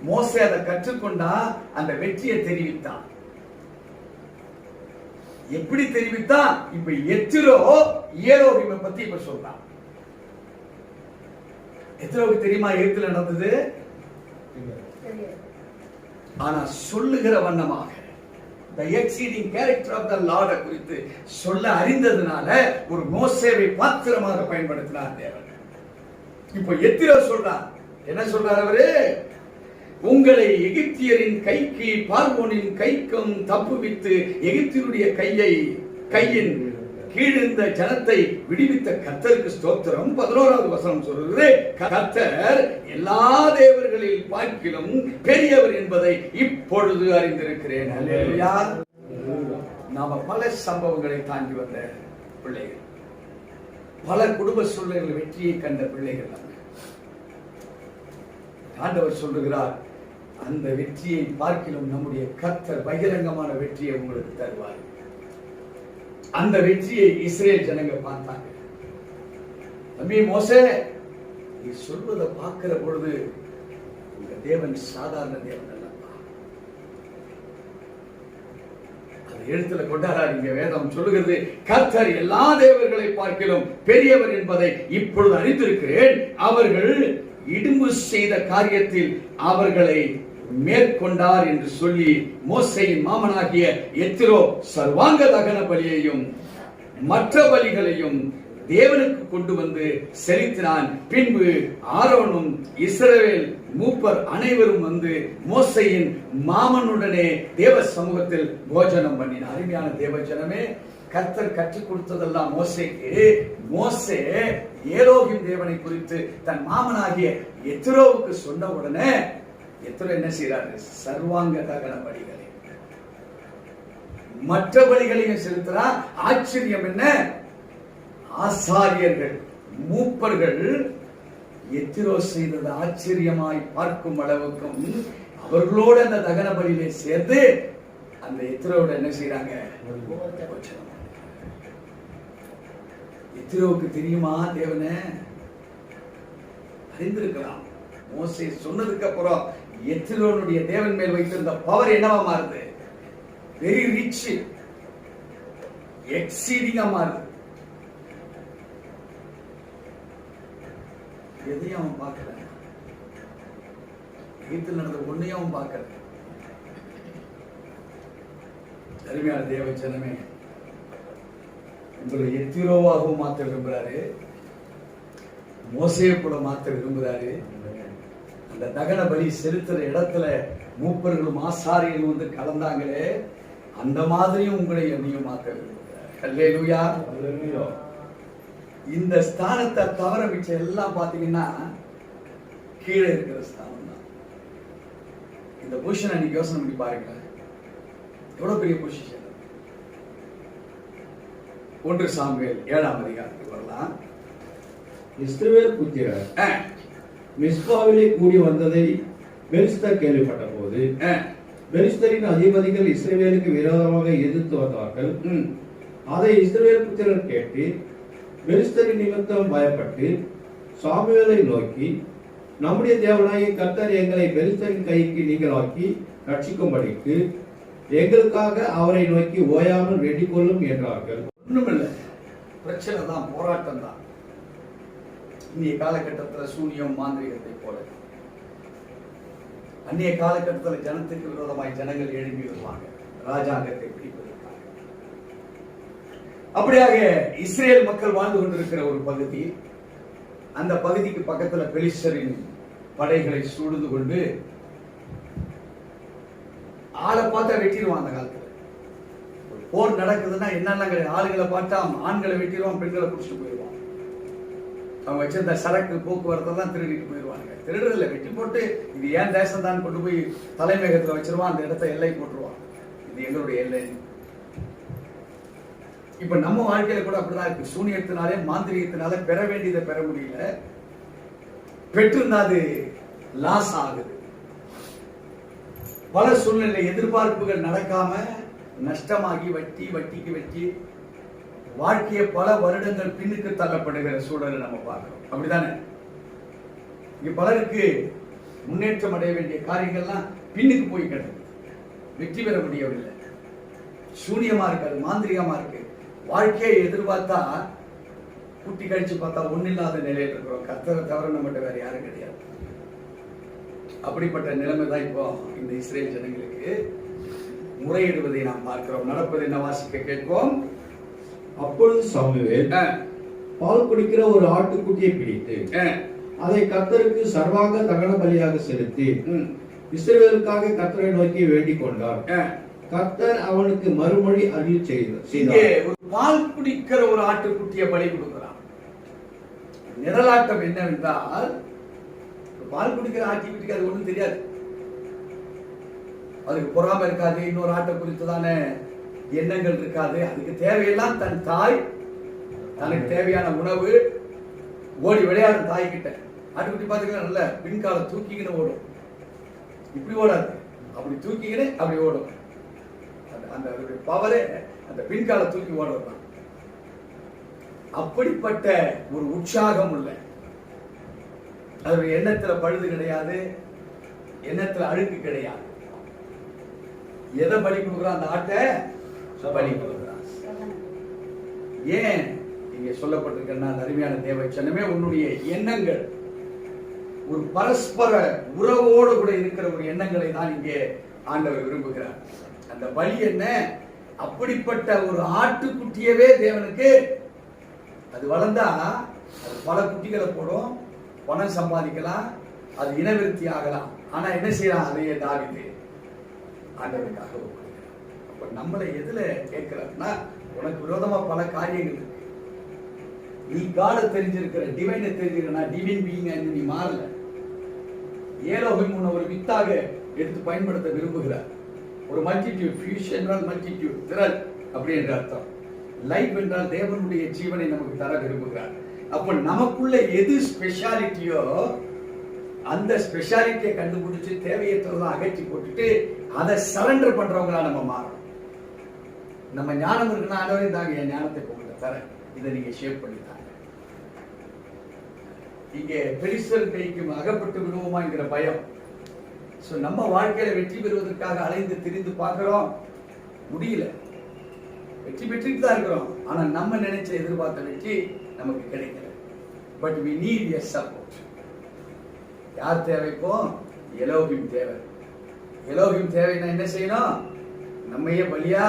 [SPEAKER 1] மோசே அதை கற்றுக்கொண்டா அந்த வெற்றியை தெரிவித்தான். எப்படி தெரிவித்தா? இப்ப எத்திரோ ஏலோகிமை பத்தி இப்ப சொல்றான். எத்திரோவுக்கு தெரியுமா எகிப்தில் நடந்தது? ஆனா சொல்லுகிற வண்ணமாக the exceeding character of the Lord குறித்து சொல்ல அறிந்ததனால ஒரு மோசேவை பாத்திரமாக பயன்படுத்தினார் தேவன். இப்போ எத்திரோ சொல்றார். என்ன சொல்றார் அவரு? உங்களை எகிப்தியரின் கைக்கு பார்வோனின் கைக்கும் தப்புவித்து எகிப்தியருடைய கையை கையின் கீழிருந்த ஜனத்தை விடுவித்த கர்த்தருக்கு ஸ்தோத்திரம். 11வது வசனம் சொல்கிறது, கர்த்தர் எல்லா தேவர்களில் பார்க்கிலும் பெரியவர் என்பதை இப்பொழுது அறிந்திருக்கிறேன். அல்லேலூயா. நாம பல சம்பவங்களை தாண்டி வந்த பிள்ளைகள், பல குடும்ப சூழ்நிலைகள் வெற்றியை கண்ட பிள்ளைகள். ஆண்டவர் சொல்லுகிறார், அந்த வெற்றியை பார்க்கிலும் நம்முடைய கர்த்தர் பகிரங்கமான வெற்றியை உங்களுக்கு தருவார். அந்த வெற்றியை இஸ்ரேல் ஜனங்க பார்த்தாங்க. தம்பி மோசே, நீ சொல்வதை பார்க்கிற பொழுது உங்க தேவன் சாதாரண தேவன் அல்லப்பா. அது எழுத்துல கொண்டாடாதீங்க. வேதம் சொல்லுகிறது, கர்த்தர் எல்லா தேவர்களை பார்க்கிலும் பெரியவர் என்பதை இப்பொழுது அறிந்திருக்கிறேன். அவர்கள் இடும்பு செய்த காரியத்தில் அவர்களை மேற்கொண்டார் என்று சொல்லி மோசேயின் மாமனாகிய எத்திரோ சர்வாங்க தகன பலியையும் மற்ற பலிகளையும் தேவனுக்கு கொண்டு வந்து செலுத்தினான். பின்பு ஆரோனும் இஸ்ரவேல் மூப்பர் அனைவரும் வந்து மோசேயின் மாமனுடனே தேவ சமூகத்தில் போஜனம் பண்ணினார். அருமையான தேவ ஜனமே, கர்த்தர் கற்றுக் கொடுத்ததெல்லாம் மோசேக்கு. மோசே ஏலோகிம் தேவனை குறித்து தன் மாமனாகிய எத்திரோவுக்கு சொன்ன உடனே எத்திரோ என்ன செய்யறாரு? சர்வாங்க தகன பலிகளை மற்ற பலிகளையும் செலுத்துறார். ஆச்சரியம் என்ன? ஆசாரியர்கள் மூப்பர்கள் எத்திரோ செய்தது ஆச்சரியமாய் பார்க்கும் அளவுக்கும் அவர்களோட அந்த தகன பலியிலே சேர்ந்து அந்த எத்திரோட என்ன செய்யறாங்க? எத்திரோவுக்கு தெரியுமா தேவனே? அறிந்திருக்கலாம். மோசே சொன்னதுக்கு அப்புறம் எத்திரோனுடைய தேவன் மேல் வைத்திருந்த பவர் என்னவா மாறுது? வெரி ரிச், எக்ஸீடிங்கா மாறுது. எதையும் அவன் பார்க்கல, வீட்டில் நடந்த ஒன்னையும் அவன் பார்க்கல. அருமையான தேவ ஜனமே, உங்களை எத்திரோவாகவும் மாற்ற விரும்புறாரு, மோசையை போல மாற்ற விரும்புறாரு. அந்த தகன பலி செலுத்துற இடத்துல மூப்பர்களும் ஆசாரியர்களும் வந்து கலந்தாங்களே, அந்த மாதிரியும் உங்களை என்னையும் மாற்ற விரும்புகிறார். அல்லேலூயா. இந்த ஸ்தானத்தை தவற மிச்ச எல்லாம் பாத்தீங்கன்னா கீழே இருக்கிற ஸ்தானம் தான். இந்த பொசிஷன் அன்னைக்கு யோசனை பண்ணி பாருங்க, எவ்வளவு பெரிய பொசிஷன். 1 சாமுவேல் 7ஆம் அதிகாரத்துக்கு வரலாம்.
[SPEAKER 2] இஸ்ரவேல் புத்திரர் மிஸ்பாவிலே கூடி வந்ததை பெலிஸ்தர் கேள்விப்பட்ட போது பெலிஸ்தரின் அதிபதிகள் இஸ்ரவேலுக்கு விரோதமாக எதிர்த்து வந்தார்கள். அதை இஸ்ரவேல் புத்திரர் கேட்டு பெலிஸ்தரின் நிமித்தம் பயப்பட்டு சாமுவேலை நோக்கி, நம்முடைய தேவனாகிய கர்த்தர் எங்களை பெலிஸ்தரின் கைக்கு நீங்களாக்கி ரட்சிக்கும்படிக்கு எங்களுக்காக அவரை நோக்கி ஓயாமல் வேண்டிக் கொள்ளும் என்றார்கள்.
[SPEAKER 1] ஒண்ணுமில்ல, பிரச்சனை தான், போராட்டம் தான். இன்றைய காலகட்டத்தில் சூனியம் மாந்திரிகத்தை போல அந்நிய காலகட்டத்தில் ஜனத்துக்கு விரோதமாய் ஜனங்கள் எழுப்பி வருவாங்க ராஜாங்கத்தை பிடிப்பதற்காக. அப்படியாக இஸ்ரேல் மக்கள் வாழ்ந்து கொண்டிருக்கிற ஒரு பகுதி, அந்த பகுதிக்கு பக்கத்துல பெலிஸ்தரின் படைகளை சூழ்ந்து கொண்டு ஆளை பார்த்தா வெட்டிடுவான். அந்த காலத்துல போர் நடக்குதுன்னா என்னெல்லாம் கிடையாது, ஆளுகளை பார்த்தா ஆண்களை வெட்டிடுவான், பெண்களை பிடிச்சிட்டு போயிடுவான். அவங்க வச்சிருந்த சரக்கு போக்குவரத்தை தான் திருடிட்டு போயிடுவாங்க. திருடுறதுல வெட்டி போட்டு இது ஏன் தேசம் தான் கொண்டு போய் தலைமையகத்துல வச்சிருவான், அந்த இடத்த எல்லை போட்டுருவான், இது எங்களுடைய எல்லை. இப்ப நம்ம வாழ்க்கையில கூட அப்படிதான் இருக்கு. சூனியத்தினாலே மாந்திரிகத்தினால பெற வேண்டியதை பெற முடியல, பெற்றிருந்தா அது லாஸ் ஆகுது. பல சூழ்நிலை எதிர்பார்ப்புகள் நடக்காம நஷ்டமாகி வட்டிக்கு வட்டி வாழ்க்கையை பல வருடங்கள் பின்னுக்கு தள்ளப்படுகிற சூழலை நம்ம பார்க்கிறோம். அப்படித்தானே? இங்க பலருக்கு முன்னேற்றம் அடைய வேண்டிய காரியங்கள்லாம் பின்னுக்கு போய் கிடக்கு, வெற்றி பெற முடியவில்லை. சூனியமா இருக்காது, மாந்திரிகமா இருக்கு. வாழ்க்கையை எதிர்பார்த்தா குட்டி கழிச்சு பார்த்தா ஒண்ணு இல்லாத நிலையில் இருக்கிறோம். கர்த்தரை தவிர நம்மகிட்ட வேற யாரும் கிடையாது. அப்படிப்பட்ட நிலைமை தான் இப்போ இந்த இஸ்ரேல் ஜனங்களுக்கு முறையிடுவதை நாம் பார்க்கிறோம். நடப்பதை என்ன வாசிக்க கேட்போம்.
[SPEAKER 2] அப்பொழுது சாமுவேல் பால் குடிக்கிற ஒரு ஆட்டுக்குட்டியை பிடித்து அதை கர்த்தருக்கு சர்வாங்க தகன பலியாக செலுத்தி இஸ்ரவேலுக்காக கர்த்தரை நோக்கி வேண்டிக் கொண்டார். கர்த்தர் அவனுக்கு மறுமொழி அருளி
[SPEAKER 1] இங்கே
[SPEAKER 2] செய்தார்.
[SPEAKER 1] ஒரு பால் குடிக்கிற ஒரு ஆட்டுக்குட்டியை பலி கொடுக்கிறான். நிரலாட்டம் என்னவென்றால், பால் குடிக்கிற ஆட்டுக்குட்டிக்கு அது ஒண்ணும் தெரியாது. அதுக்கு பொறாமை இருக்காது, இன்னொரு ஆட்டை குறித்துதான எண்ணங்கள் இருக்காது. அதுக்கு தேவையெல்லாம் தன் தாய், தனக்கு தேவையான உணவு, ஓடி விளையாடும் தாய் கிட்ட. ஆட்டுக்குட்டி பாத்தீங்கன்னா நல்ல பின்கால தூக்கிக்கின்னு ஓடும். இப்படி ஓடாது, அப்படி தூக்கிக்கின்னு அப்படி ஓடும். அந்த பவரே அந்த பின்கால தூக்கி ஓடுறதுதான். அப்படிப்பட்ட ஒரு உற்சாகம் உள்ள, அதனுடைய எண்ணத்துல பழுது கிடையாது, எண்ணத்துல அழுக்கு கிடையாது. எதை பலி கொடுக்குறான்? அந்த ஆட்டை பலி கொடுக்குறான். ஏன் இங்க சொல்லப்பட்டிருக்கா? அருமையான தேவச்சனமே, உன்னுடைய எண்ணங்கள் ஒரு பரஸ்பர உறவோடு கூட இருக்கிற ஒரு எண்ணங்களை தான் இங்கே ஆண்டவர் விரும்புகிறார். அந்த பலி என்ன? அப்படிப்பட்ட ஒரு ஆட்டுக்குட்டியவே தேவனுக்கு, அது வளர்ந்தா அது பல குட்டிகளை போடும், பணம் சம்பாதிக்கலாம், அது இனவிருத்தி ஆகலாம். ஆனா என்ன செய்யலாம்? அதையே தாவிது ஆண்டவருக்காக ஒப்புக்கிறார். அப்ப நம்மளை எதுல கேட்கிறாருன்னா, உனக்கு விரோதமா பல காரியங்கள் இருக்கு. நீ காட தெரிஞ்சிருக்கிற, டிவைனை தெரிஞ்சிருக்கா, டிவைன் பீயிங் நீ மாறல. ஏலோகிம் உன்னை ஒரு வித்தாக எடுத்து பயன்படுத்த விரும்புகிறார். ஒரு மல்டிடியூட், ஃபியூஷன் என்றால் மல்டிடியூட், திரள் அப்படி என்ற அர்த்தம். லைஃப் என்றால் தேவனுடைய ஜீவனை நமக்கு தர விரும்புகிறார். அப்ப நமக்குள்ள எது ஸ்பெஷாலிட்டியோ அந்த ஸ்பெஷாலிட்டியை கண்டுபிடிச்சு தேவையற்றதான் அகற்றி போட்டுட்டு அதை சரண்டர் பண்றவங்களா நம்ம மாறணும். நம்ம ஞானம் இருக்குன்னா, ஆண்டவரே தாங்க என் ஞானத்தை போட்டு தரேன், இதை நீங்க ஷேப் பண்ணி தாங்க. இங்கே பெலிஸ்தர் கைக்கு அகப்பட்டு விடுவோமா என்கிற பயம். நம்ம வாழ்க்கையில வெற்றி பெறுவதற்காக அலைந்து திரிந்து பார்க்கிறோம், முடியல. வெற்றி பெற்றுட்டு தான் இருக்கிறோம், ஆனா நம்ம நினைச்ச எதிர்பார்த்த வெற்றி நமக்கு கிடைக்கல. But we need a support. யார் தேவைப்போ? எலோகிம் தேவை. எலோகிம் தேவைன்னா என்ன செய்யணும்? நம்மையே பலியா,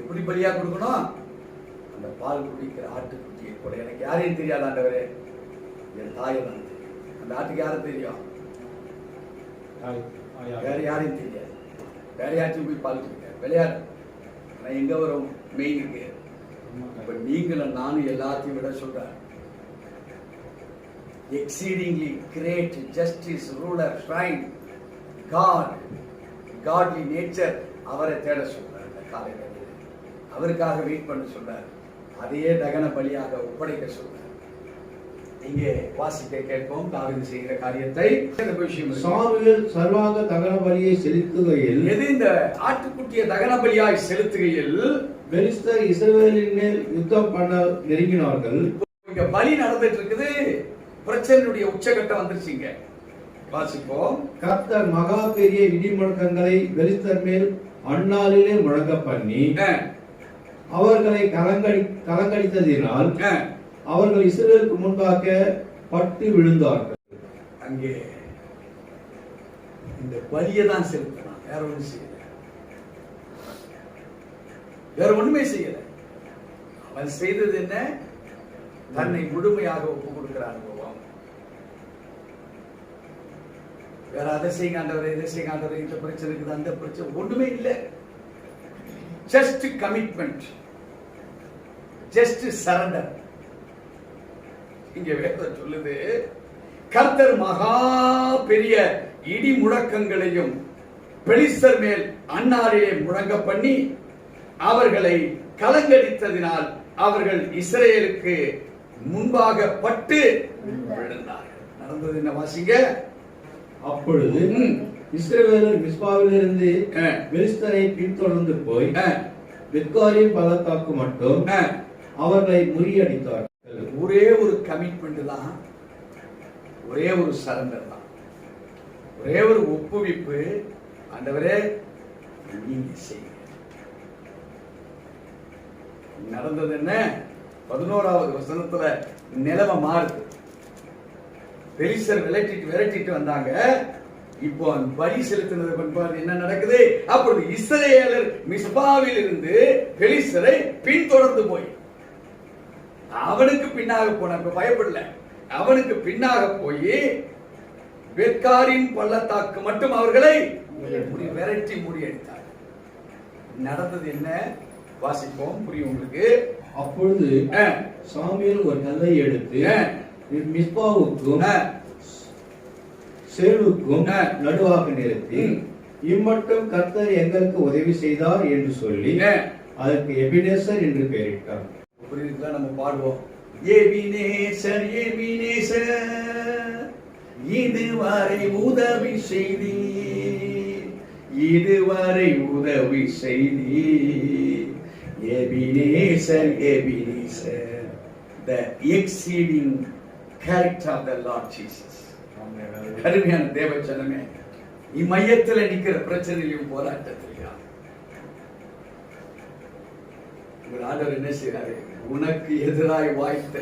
[SPEAKER 1] எப்படி பலியா கொடுக்கணும்? அந்த பால் குடிக்கிற ஆட்டுக்குட்டியை கூட. எனக்கு யாரையும் தெரியாது ஆண்டவரே, என் தாயை தான் தெரியும். அந்த ஆட்டுக்கு யாரும் தெரியும்? வேற யாரையும் தெரியாது. வேற யாரையும் போய் பால் குடிக்க விளையாடு. நான் எங்க வரும் மெயினுக்கு? இப்ப நீங்களும் நானும் எல்லாத்தையும் விட சொல்றேன். exceedingly great justice, ruler, shrine, God, godly nature, அவரை தேட சொல்றார். இந்த காலையில அவருக்காக வெயிட் பண்ண சொல்றார். அதையே தகன பலியாக ஒப்படைக்க சொல்றார். இங்கே வாசிக்க கேட்போம் தாவீது செய்கிற காரியத்தை.
[SPEAKER 2] சாமுவேல் சர்வாங்க தகன பலியை செலுத்துகையில்,
[SPEAKER 1] எது இந்த ஆட்டுக்குட்டியை தகன பலியாய் செலுத்துகையில்,
[SPEAKER 2] பெலிஸ்தர் இஸ்ரவேலின் மேல் யுத்தம் பண்ண நெருங்கினார்கள்.
[SPEAKER 1] இங்க பலி நடந்துட்டு இருக்குது, பிரச்சனையுடைய உச்சகட்டம் வந்துருச்சுங்க. வாசிப்போம்.
[SPEAKER 2] கர்த்தர் மகா பெரிய இடி முழக்கங்களை பெலிஸ்தர் மேல் அந்நாளிலே முழங்க பண்ணி அவர்களை கலங்கடித்ததினால் அவர்கள் இஸ்ரவேலுக்கு முன்பாக பட்டு விழுந்தார்கள்.
[SPEAKER 1] அங்கே இந்த பலியை தான் செலுத்தினான், வேற ஒன்றும் செய்யல. வேற ஒண்ணுமே செய்யல. அவன் செய்தது என்ன? தன்னை முழுமையாக ஒப்பு கொடுக்கிற அனுபவம். வேற அதை செய்ய ஆண்டவரை, இதை செய்ய ஆண்டவரை, இந்த பிரச்சனை இருக்குது, அந்த பிரச்சனை ஒண்ணுமே இல்லை. Just commitment, just surrender. இங்க வேதம் சொல்லுது, கர்த்தர் மகா பெரிய இடி முழக்கங்களையும் பெலிஸ்தர் மேல் அந்நாளிலே முழங்க பண்ணி அவர்களை கலங்கடித்ததினால் அவர்கள் இஸ்ரவேலுக்கு முன்பாக பட்டு விழுந்தார்கள். நடந்தது என்ன வாசிங்க?
[SPEAKER 2] அப்பொழுது இஸ்ரவேலர் மிஸ்பாவிலிருந்து பெலிஸ்தரை பின்தொடர்ந்து போய் பெத்காரின் பள்ளத்தாக்கு மட்டும் அவர்களை முறியடித்தார்கள்.
[SPEAKER 1] ஒரே ஒரு கமிட்மெண்ட் தான், ஒரே ஒரு சரண்டர் தான், ஒரே ஒரு ஒப்புவிப்பு. ஆண்டவரே நீங்க செய்யுங்க. நடந்தது என்ன? 11வது வசனத்துல நிலைமை மாறுது. பெலிஸ்தர் விரட்டிட்டு வந்தாங்க. இப்போ பலி செலுத்தினது பின்பாடு என்ன நடக்குது? அப்பொழுது இஸ்ரவேலர் மிஸ்பாவில் இருந்து பெலிஸ்தரை பின்தொடர்ந்து போய் அவனுக்கு பின்னாக போன, பயப்படல, அவனுக்கு பின்னாக போய் பெத்காரின் பள்ளத்தாக்கு மட்டும் அவர்களை விரட்டி முறியடித்தார். நடந்தது என்ன வாசிப்போம், புரியும் உங்களுக்கு.
[SPEAKER 2] அப்பொழுது சாமுவேல் ஒரு கல்லை எடுத்து மிஸ்பாவுக்கும் சேலுக்கும் நடுவாக நிறுத்தி, இம்மட்டும் கர்த்தர் எங்களுக்கு உதவி செய்தார் என்று சொல்லி அதற்கு எபினேசர் என்று பெயரிட்டார்.
[SPEAKER 1] புரியுதுங்களா? நம்ம பாடுவோம், எபினேசர் எபினேசர் இதுவரை உதவி செய்தீர், இதுவரை உதவி செய்தீர். Ebenezer Ebenezer, the exceeding character of the Lord Jesus. கருமையான தேவ ஜனமே, இம்மையத்தில் நிக்கிற பிரச்சனையிலும் போராட்டத்திலையும் ஆண்டவர் என்ன செய்யறாரு? உனக்கு எதிராய் வாய்த்த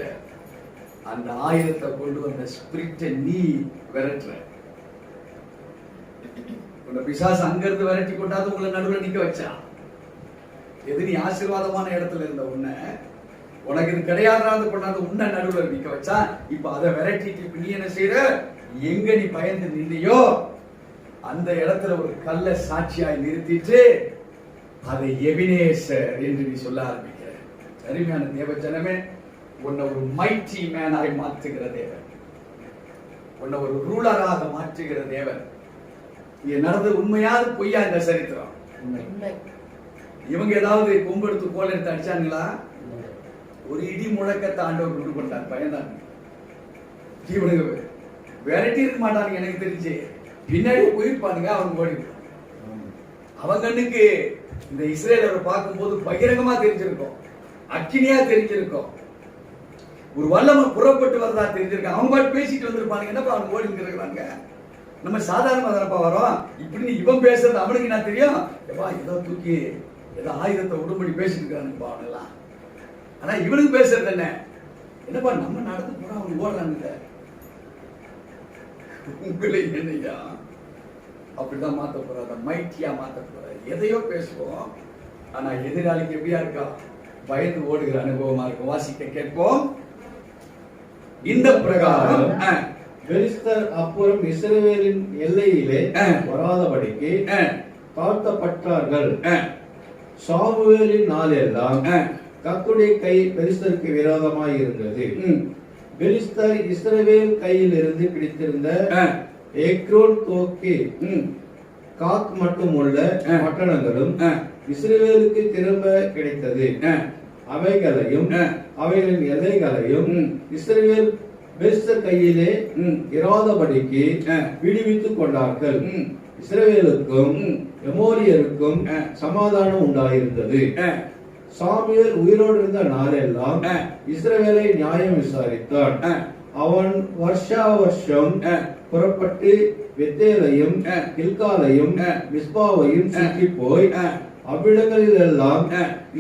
[SPEAKER 1] அந்த ஆயுதத்தை கொண்டு வந்த ஸ்பிரிட்டை நீ விரட்டுற. உன்னை பிசாசு அங்கிருந்து விரட்டி கொண்டாது உங்களை நடுவில் நிக்க வச்சான். எது நீ ஆசீர்வாதமான இடத்துல இருந்த உன்னை, உனக்கு இது கிடையாத கொண்டாந்து உன்னை நடுவில் நிக்க வச்சா. இப்ப அதை விரட்டிட்டு இப்ப நீ என்ன செய்யற? எங்க நீ பயந்து நின்னையோ அந்த இடத்துல ஒரு கல்ல சாட்சியாய் நிறுத்திட்டு அதை எபினேசர் என்று நீ சொல்ல ஆரம்பிக்கிற. அருமையான தேவ ஜனமே, உன்னை ஒரு மைட்டி மேனாய் மாற்றுகிற தேவன், உன்னை ஒரு ரூலராக மாற்றுகிற தேவன். இங்க நடந்தது உண்மையாவது பொய்யா இந்த சரித்திரம்? இவங்க ஏதாவது கொம்பெடுத்து கோல் எடுத்து அடிச்சாங்களா? ஒரு இடி முழக்கத்தை ஆண்டவர் உண்டு பண்ணார். பயந்தாங்க. இவனுங்க விரட்டி இருக்க மாட்டானுங்க. எனக்கு தெரிஞ்சு பின்னாடி போயிருப்பானுங்க. அவங்க ஓடி அவங்க கண்ணுக்கு இந்த இஸ்ரேலரை பார்க்கும்போது பகிரங்கமா தெரிஞ்சிருக்கும், அக்கினியா தெரிஞ்சிருக்கும், ஒரு வல்லமை புறப்பட்டு வரதா தெரிஞ்சிருக்காங்க. அவங்க பாட்டு பேசிட்டு வந்திருப்பானுங்க. என்னப்பா அவங்க ஓடி இருக்கிறாங்க? நம்ம சாதாரணமா தானப்பா வரோம். இப்படின்னு இவன் பேசுறது அவனுக்கு என்ன தெரியும்? எப்பா ஏதோ தூக்கி ஏதோ ஆயுதத்தை உடும்படி பேசிட்டு இருக்கானுப்பா அவனெல்லாம். ஆனா இவனுக்கு பேசுறது என்ன? என்னப்பா நம்ம நடந்து போனா அவங்க ஓடுறாங்க. உங்களை என்னையா அப்படிதான் மாத்த போறாத, மைட்டியா மாத்த போற. எதையோ பேசுவோம், ஆனா எதிராளிக்கு எப்படியா இருக்கா? பயந்து ஓடுகிற அனுபவமா இருக்கும். வாசிக்க கேட்போம். இந்த பிரகாரம்
[SPEAKER 2] பெலிஸ்தர் அப்புறம் இஸ்ரவேலின் எல்லையிலே வராதபடிக்கு தாழ்த்தப்பட்டார்கள். சாமுவேலின் நாளெல்லாம் கர்த்தருடைய கை பெலிஸ்தருக்கு விரோதமாய் இருந்தது. பெலிஸ்தர் இஸ்ரவேல் கையில் இருந்து பிடித்திருந்த எக்ரோன் தோக்கி காக் மட்டும் உள்ள பட்டணங்களும் இஸ்ரவேலுக்கு திரும்ப கிடைத்தது. அவைகளையும் அவைகளின் எல்லைகளையும் இஸ்ரவேல் பெலிஸ்தர் கையிலே இராதபடிக்கு விடுவித்துக் கொண்டார்கள். இஸ்ரவேலுக்கும் எமோரியருக்கும் சமாதானம் உண்டாயிருந்தது. சாமுவேல் உயிரோடு இருந்த நாளெல்லாம் இஸ்ரவேலை நியாயம் விசாரித்தான். அவன் வருஷா வருஷம் புறப்பட்டு பெத்தேலையும் கில்காலையும் மிஸ்பாவையும் சுற்றி போய் அவ்விடங்களில் எல்லாம்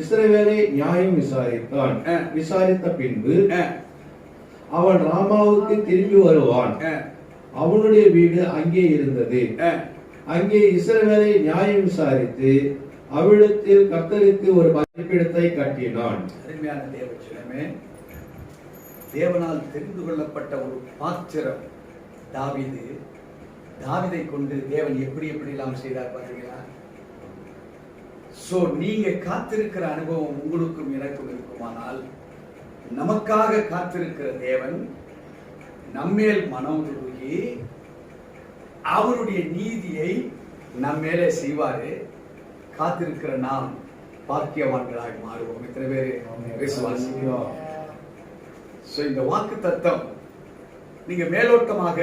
[SPEAKER 2] இஸ்ரவேலை நியாயம் விசாரித்தான். விசாரித்த பின்பு அவன் ராமாவுக்கு திரும்பி வருவான். அவனுடைய வீடு அங்கே இருந்தது. அங்கே இஸ்ரவேலை நியாயம் விசாரித்து அவ்விடத்தில் கர்த்தருக்கு ஒரு பலிபீடத்தை கட்டினான்.
[SPEAKER 1] அருமையான தேவச்சனமே, தேவனால் தெரிந்து கொள்ளப்பட்ட ஒரு பாத்திரம் தாவீது. தாவீதை கொண்டு தேவன் எப்படி எப்படி எல்லாம் செய்தார் பாத்தீங்களா? சோ நீங்க காத்திருக்கிற அனுபவம் உங்களுக்கும் எனக்கும் இருக்குமானால், நமக்காக காத்திருக்கிற தேவன் நம்மேல் மனம் உருகி அவருடைய நீதியை நம்மேலே செய்வாரு. காத்திருக்கிற நாம் பாக்கியவான்களாக மாறுவோம். இத்தனை பேர் விசுவாசிக்கிறோம். இந்த வாக்கு தத்தம் நீங்க மேலோட்டமாக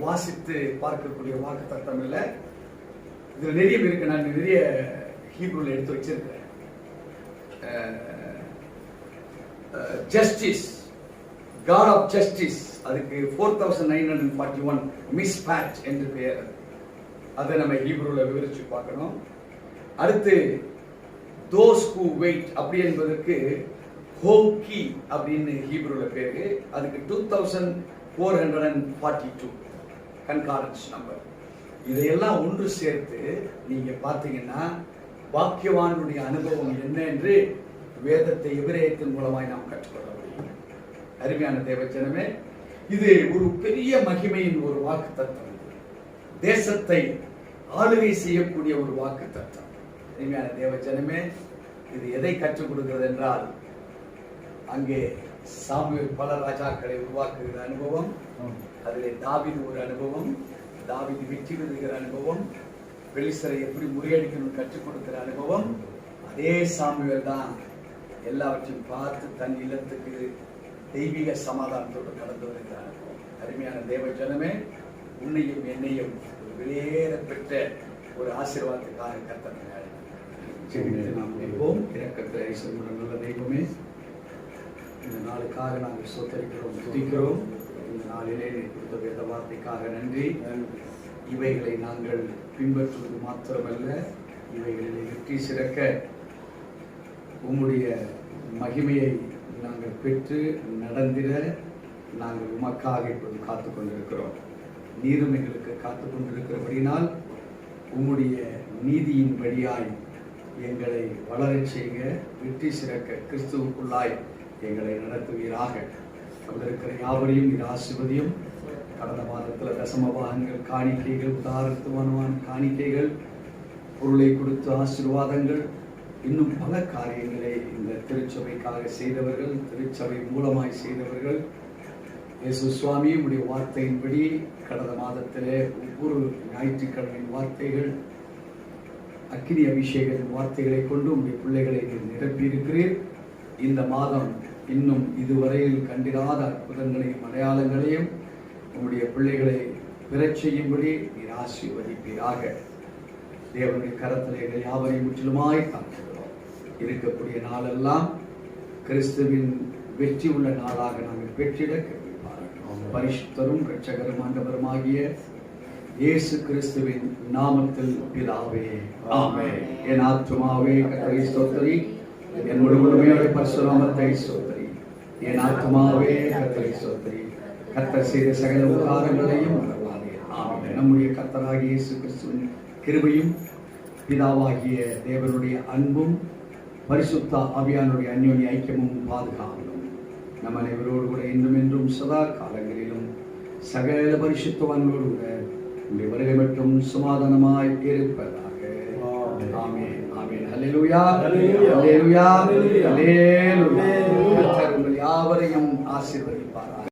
[SPEAKER 1] வாசித்து பார்க்கக்கூடிய வாக்கு தத்தம் இல்லை. இதுல நிறைய இருக்கு. நான் நிறைய ஹீப்ரூல எடுத்து வச்சிருக்கேன். ஜஸ்டிஸ், காட் ஆஃப் ஜஸ்டிஸ், அதுக்கு 4941 மிஸ்பேட்ச் என்று பெயர். அதை நம்ம ஹீப்ரூல விவரிச்சு பார்க்கணும். அடுத்து those who wait அப்படி என்பதற்கு ஹோக்கி அப்படின்னு ஹீப்ரூல பேரு. அதுக்கு 2442 கன்கார்டன்ஸ் நம்பர். இதையெல்லாம் ஒன்று சேர்த்து நீங்க பார்த்தீங்கன்னா பாக்கியவானுடைய அனுபவம் என்ன என்று வேதத்தை எபிரேயத்தின் மூலமாய் நாம் கற்றுக்கொள்ள முடியும். அருமையான தேவச்சனமே, இது ஒரு பெரிய மகிமையின் ஒரு வாக்கு தத்துவம். தேசத்தை ஆளுகை செய்யக்கூடிய ஒரு வாக்கு தத்துவம். இனிமையான தேவ ஜனமே, இது எதை கற்றுக் கொடுக்கிறது என்றால், அங்கே சாமுவேல் பல ராஜாக்களை உருவாக்குகிற அனுபவம், அதிலே தாவீது ஒரு அனுபவம், தாவீது வெற்றி பெறுகிற அனுபவம், பெலிஸ்தரை எப்படி முறியடிக்கணும் கற்றுக் கொடுக்கிற அனுபவம். அதே சாமுவேல் தான் எல்லாவற்றையும் பார்த்து தன் இல்லத்துக்கு தெய்வீக சமாதானத்தோடு கடந்து வருகிற அனுபவம். அருமையான தேவ ஜனமே, உன்னையும் என்னையும் ஒரு வெளியேற பெற்ற ஒரு ஆசீர்வாதத்துக்காக கர்த்தர் ஜெபித்து நாம் நிற்போம். இரக்கத்தில் ஐஸ்வர்யம் நல்ல தெய்வமே, இந்த நாளுக்காக நாங்கள் சோத்தரிக்கிறோம், துதிக்கிறோம். இந்த நாளிலே நீ கொடுத்த வேத வார்த்தைக்காக நன்றி. இவைகளை நாங்கள் பின்பற்றுவது மாத்திரமல்ல, இவைகளில் வெற்றி சிறக்க உம்முடைய மகிமையை நாங்கள் பெற்று நடந்திட நாங்கள் உமக்காக இப்போது காத்து கொண்டிருக்கிறோம். நீரும் எங்களுக்கு காத்து கொண்டிருக்கிறபடினால் உம்முடைய நீதியின் வழியாய் எங்களை வளரச் செய்க, வெற்றி சிறக்க கிறிஸ்துவுக்குள்ளாய் எங்களை நடத்துவீராக. இருக்கிற யாவரையும் இது ஆசீர்வதியும். கடந்த மாதத்தில் தசமபாகங்கள், காணிக்கைகள், உதாரணத்துவமான காணிக்கைகள், பொருளை கொடுத்த ஆசீர்வாதங்கள், இன்னும் பல காரியங்களை இந்த திருச்சபைக்காக செய்தவர்கள், திருச்சபை மூலமாய் செய்தவர்கள், இயேசு சுவாமி உடைய வார்த்தையின்படி கடந்த மாதத்திலே ஒவ்வொரு ஞாயிற்றுக்கிழமையின் வார்த்தைகள், அக்கினி அபிஷேகத்தின் வார்த்தைகளை கொண்டு உடைய பிள்ளைகளை நிரப்பியிருக்கிறீர். இந்த மாதம் இன்னும் இதுவரையில் கண்டிராத அற்புதங்களையும் அடையாளங்களையும் உங்களுடைய பிள்ளைகளை பெறச் செய்யும்படி நீர் ஆசீர்வதிப்பீராக. தேவனுடைய கரத்தில் எங்கள் யாவரையும் முற்றிலுமாய் காண்கிறோம். இருக்கக்கூடிய நாளெல்லாம் கிறிஸ்துவின் வெற்றி உள்ள நாளாக நாங்கள் பெற்றிட கிருபைபாராட்டுகிறோம். பரிசுத்தரும் இரட்சகரும் ஆண்டவருமாகிய இயேசு கிறிஸ்துவின் நாமத்தில் பிதாவே, ஆமென். என் ஆத்துமாவே கர்த்தரை ஸ்தோத்திரி, என் முழுமையோட பரிசுத்த நாமத்தை ஸ்தோத்திரி. என் ஆத்துமாவே கர்த்தரை ஸ்தோத்திரி, கர்த்தர் செய்த சகல உபகாரங்களையும் மறவாதே. ஆமென். நம்முடைய கர்த்தராகிய இயேசு கிறிஸ்துவின் கிருபையும் பிதாவாகிய தேவனுடைய அன்பும் பரிசுத்த ஆவியானுடைய அந்யோன்ய ஐக்கியமும் பாதுகாவலும் நம் அனைவரோடு கூட இன்றும் என்றும் சதா காலங்களிலும் சகல பரிசுத்தவான்களோடு கூட உங்களுடைய வருகை மட்டும் சமாதானமாய் இருப்பதாக. ஆமென், ஆமென். ஹல்லேலூயா, ஹல்லேலூயா, ஹல்லேலூயா. கர்த்தர் உங்கள் யாவரையும் ஆசீர்வதிப்பாராக.